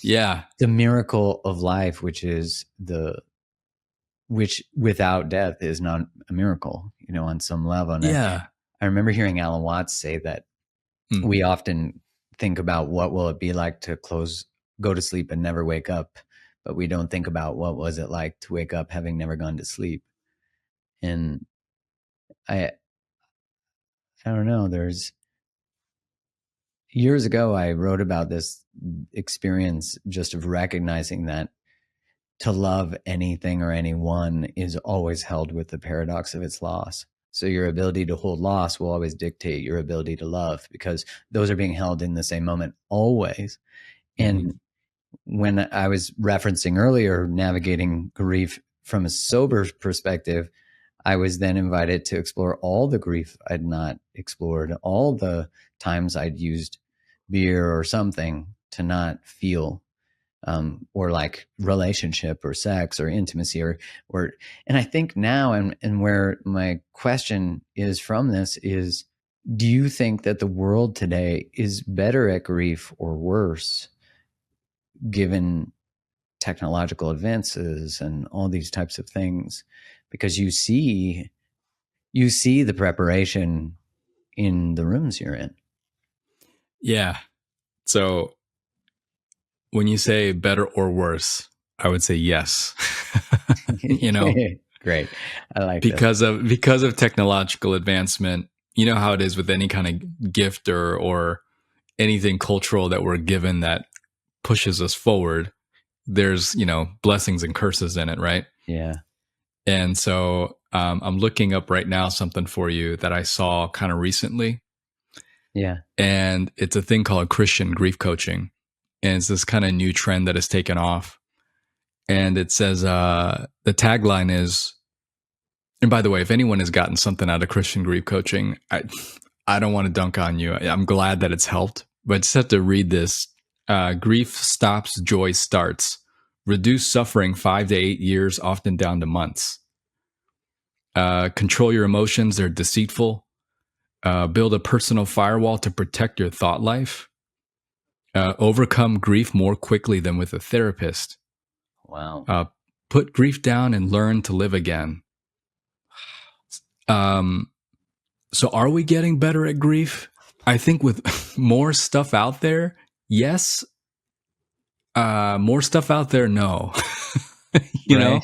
Yeah. the miracle of life, which without death is not a miracle, on some level. And Yeah. I remember hearing Alan Watts say that Mm. we often think about what will it be like to go to sleep and never wake up, but we don't think about what was it like to wake up having never gone to sleep. And I don't know, there's years ago I wrote about this experience just of recognizing that to love anything or anyone is always held with the paradox of its loss. So your ability to hold loss will always dictate your ability to love, because those are being held in the same moment always. And when I was referencing earlier, navigating grief from a sober perspective, I was then invited to explore all the grief I'd not explored, all the times I'd used beer or something to not feel, or like relationship or sex or intimacy or, and I think now, and where my question is from this is, do you think that the world today is better at grief or worse, given technological advances and all these types of things? Because you see the preparation in the rooms you're in. Yeah. So when you say better or worse, I would say yes. You know, Great. I like because of technological advancement. You know how it is with any kind of gift or anything cultural that we're given that pushes us forward. There's, blessings and curses in it, right? Yeah. And so I'm looking up right now something for you that I saw kind of recently. Yeah. And it's a thing called Christian grief coaching. And it's this kind of new trend that has taken off. And it says, the tagline is, and by the way, if anyone has gotten something out of Christian grief coaching, I don't want to dunk on you. I'm glad that it's helped, but I just have to read this. Grief stops, joy starts. Reduce suffering 5 to 8 years, often down to months. Control your emotions, they're deceitful. Build a personal firewall to protect your thought life. Overcome grief more quickly than with a therapist. Wow. Put grief down and learn to live again. So are we getting better at grief? I think with more stuff out there, yes. More stuff out there, no. you Right. know?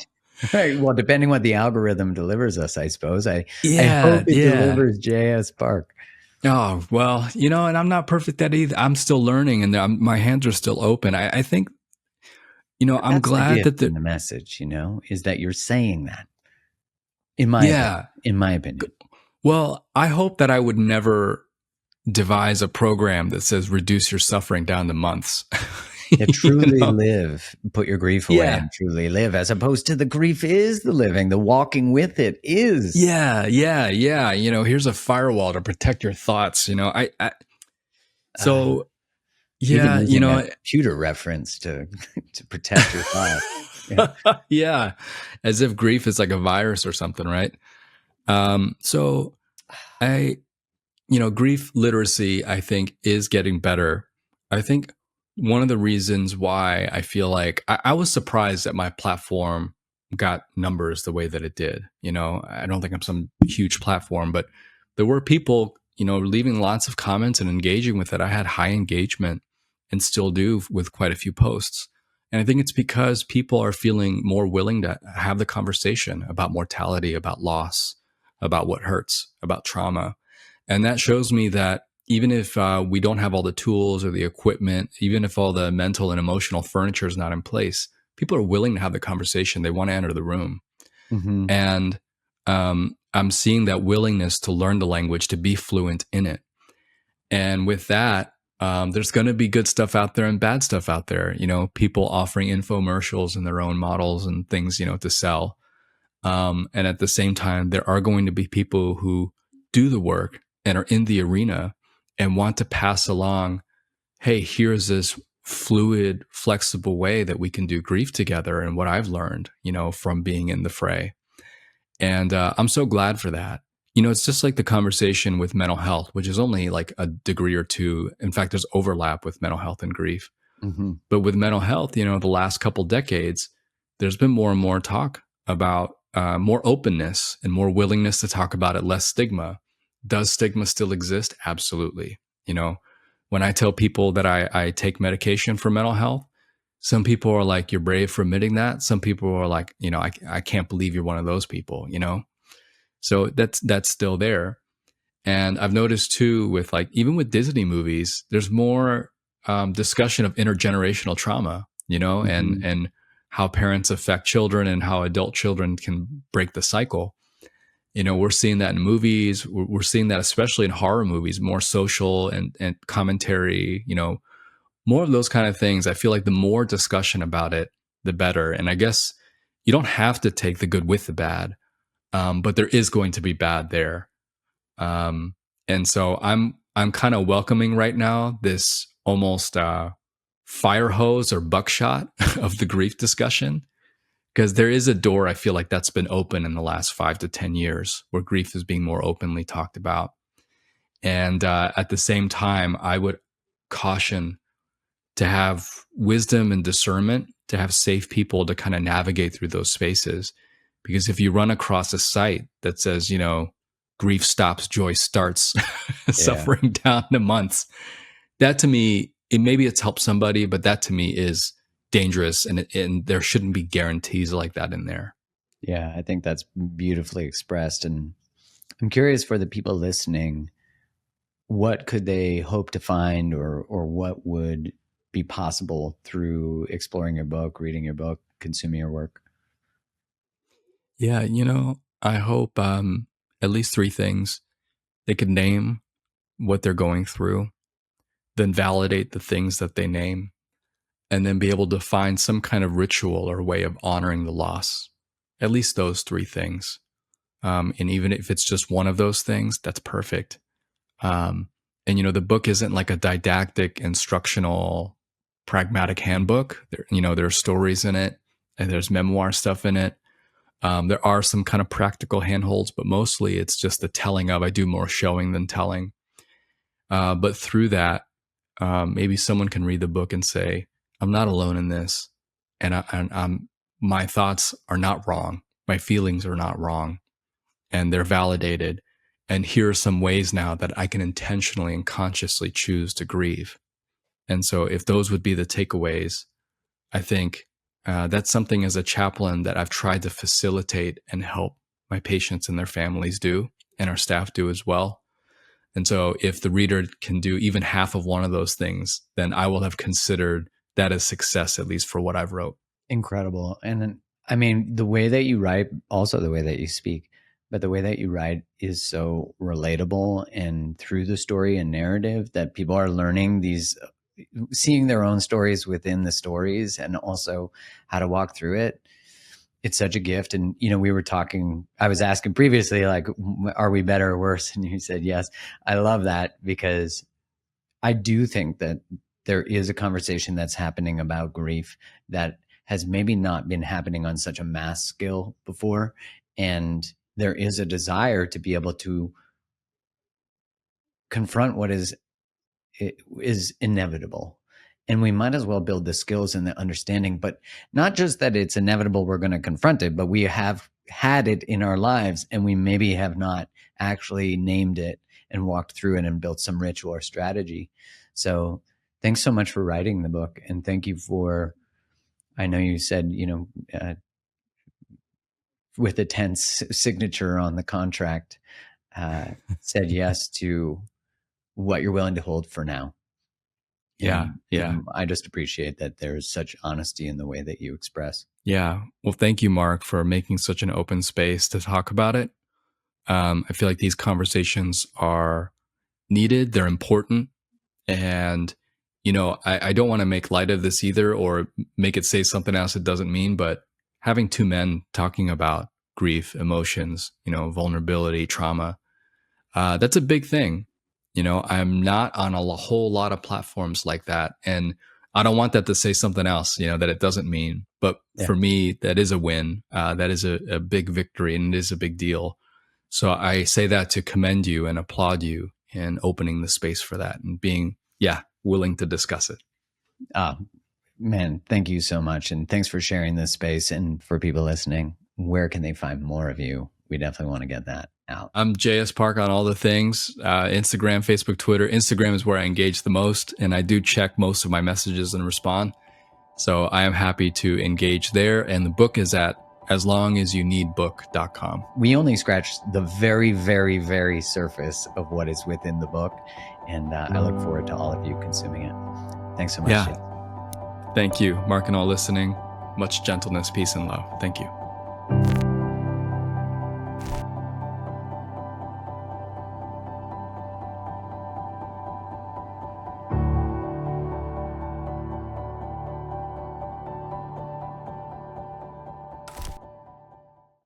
Right. Well, depending what the algorithm delivers us, I suppose. I Yeah, hope it delivers J.S. Park. Oh, well, and I'm not perfect at either. I'm still learning, and my hands are still open. I think, I'm glad that the message, is that you're saying that. In my opinion. Well, I hope that I would never devise a program that says reduce your suffering down to months. Truly live, put your grief away and truly live, as opposed to the grief is the living, the walking with it is. Yeah. Here's a firewall to protect your thoughts. Even using a computer reference to protect your thoughts. Yeah. As if grief is like a virus or something, right? Grief literacy, I think, is getting better. I think one of the reasons why I feel like I was surprised that my platform got numbers the way that it did. I don't think I'm some huge platform, but there were people, leaving lots of comments and engaging with it. I had high engagement and still do with quite a few posts. And I think it's because people are feeling more willing to have the conversation about mortality, about loss, about what hurts, about trauma. And that shows me that even if we don't have all the tools or the equipment, even if all the mental and emotional furniture is not in place, people are willing to have the conversation. They want to enter the room. Mm-hmm. And I'm seeing that willingness to learn the language, to be fluent in it. And with that, there's going to be good stuff out there and bad stuff out there. People offering infomercials and their own models and things, to sell. And at the same time, there are going to be people who do the work and are in the arena and want to pass along, hey, here's this fluid, flexible way that we can do grief together, and what I've learned, from being in the fray. And I'm so glad for that. It's just like the conversation with mental health, which is only like a degree or two. In fact, there's overlap with mental health and grief. Mm-hmm. But with mental health, the last couple decades, there's been more and more talk about more openness and more willingness to talk about it, less stigma. Does stigma still exist? Absolutely. When I tell people that I take medication for mental health, some people are like, you're brave for admitting that. Some people are like, I can't believe you're one of those people, So that's still there. And I've noticed too, with like even with Disney movies, there's more discussion of intergenerational trauma, Mm-hmm. and how parents affect children and how adult children can break the cycle. We're seeing that in movies. We're seeing that especially in horror movies, more social and commentary, more of those kind of things. I feel like the more discussion about it, the better. And I guess you don't have to take the good with the bad, but there is going to be bad there. And so I'm kind of welcoming right now this almost fire hose or buckshot of the grief discussion, because there is a door I feel like that's been open in the last 5 to 10 years where grief is being more openly talked about. And at the same time, I would caution to have wisdom and discernment, to have safe people to kind of navigate through those spaces. Because if you run across a site that says, grief stops, joy starts, suffering down to months, that to me, maybe it's helped somebody, but that to me is dangerous, and there shouldn't be guarantees like that in there. Yeah, I think that's beautifully expressed. And I'm curious, for the people listening, what could they hope to find, or what would be possible through exploring your book, reading your book, consuming your work? Yeah, I hope at least three things. They could name what they're going through, then validate the things that they name, and then be able to find some kind of ritual or way of honoring the loss. At least those three things. And even if it's just one of those things, that's perfect. And the book isn't like a didactic, instructional, pragmatic handbook. There are stories in it, and there's memoir stuff in it. There are some kind of practical handholds, but mostly it's just the telling of. I do more showing than telling. But through that, maybe someone can read the book and say, "I'm not alone in this, and my thoughts are not wrong. My feelings are not wrong, and they're validated. And here are some ways now that I can intentionally and consciously choose to grieve." And so, if those would be the takeaways, I think that's something as a chaplain that I've tried to facilitate and help my patients and their families do, and our staff do as well. And so if the reader can do even half of one of those things, then I will have considered that a success, at least for what I've wrote. Incredible. And I mean, the way that you write, also the way that you speak, but the way that you write is so relatable, and through the story and narrative that people are learning these, seeing their own stories within the stories, and also how to walk through it. It's such a gift. And, we were talking, I was asking previously, like, are we better or worse? And you said, yes. I love that, because I do think that there is a conversation that's happening about grief that has maybe not been happening on such a mass scale before. And there is a desire to be able to confront what is inevitable. And we might as well build the skills and the understanding, but not just that it's inevitable, we're going to confront it, but we have had it in our lives, and we maybe have not actually named it and walked through it and built some ritual or strategy. So thanks so much for writing the book. And thank you for, I know you said, with a tense signature on the contract, said yes to what you're willing to hold for now. Yeah. And I just appreciate that there's such honesty in the way that you express. Yeah. Well, thank you, Mark, for making such an open space to talk about it. I feel like these conversations are needed. They're important. And, I don't want to make light of this either, or make it say something else it doesn't mean, but having two men talking about grief, emotions, vulnerability, trauma, that's a big thing. I'm not on a whole lot of platforms like that. And I don't want that to say something else, that it doesn't mean. But for me, that is a win. That is a big victory, and it is a big deal. So I say that to commend you and applaud you in opening the space for that and being, willing to discuss it. Man, thank you so much. And thanks for sharing this space. And for people listening, where can they find more of you? We definitely want to get that out. I'm JS Park on all the things, Instagram, Facebook, Twitter. Instagram is where I engage the most, and I do check most of my messages and respond. So I am happy to engage there. And the book is at aslongasyouneedbook.com. We only scratched the very, very, very surface of what is within the book. And I look forward to all of you consuming it. Thanks so much. Yeah. Thank you, Mark, and all listening. Much gentleness, peace, and love. Thank you.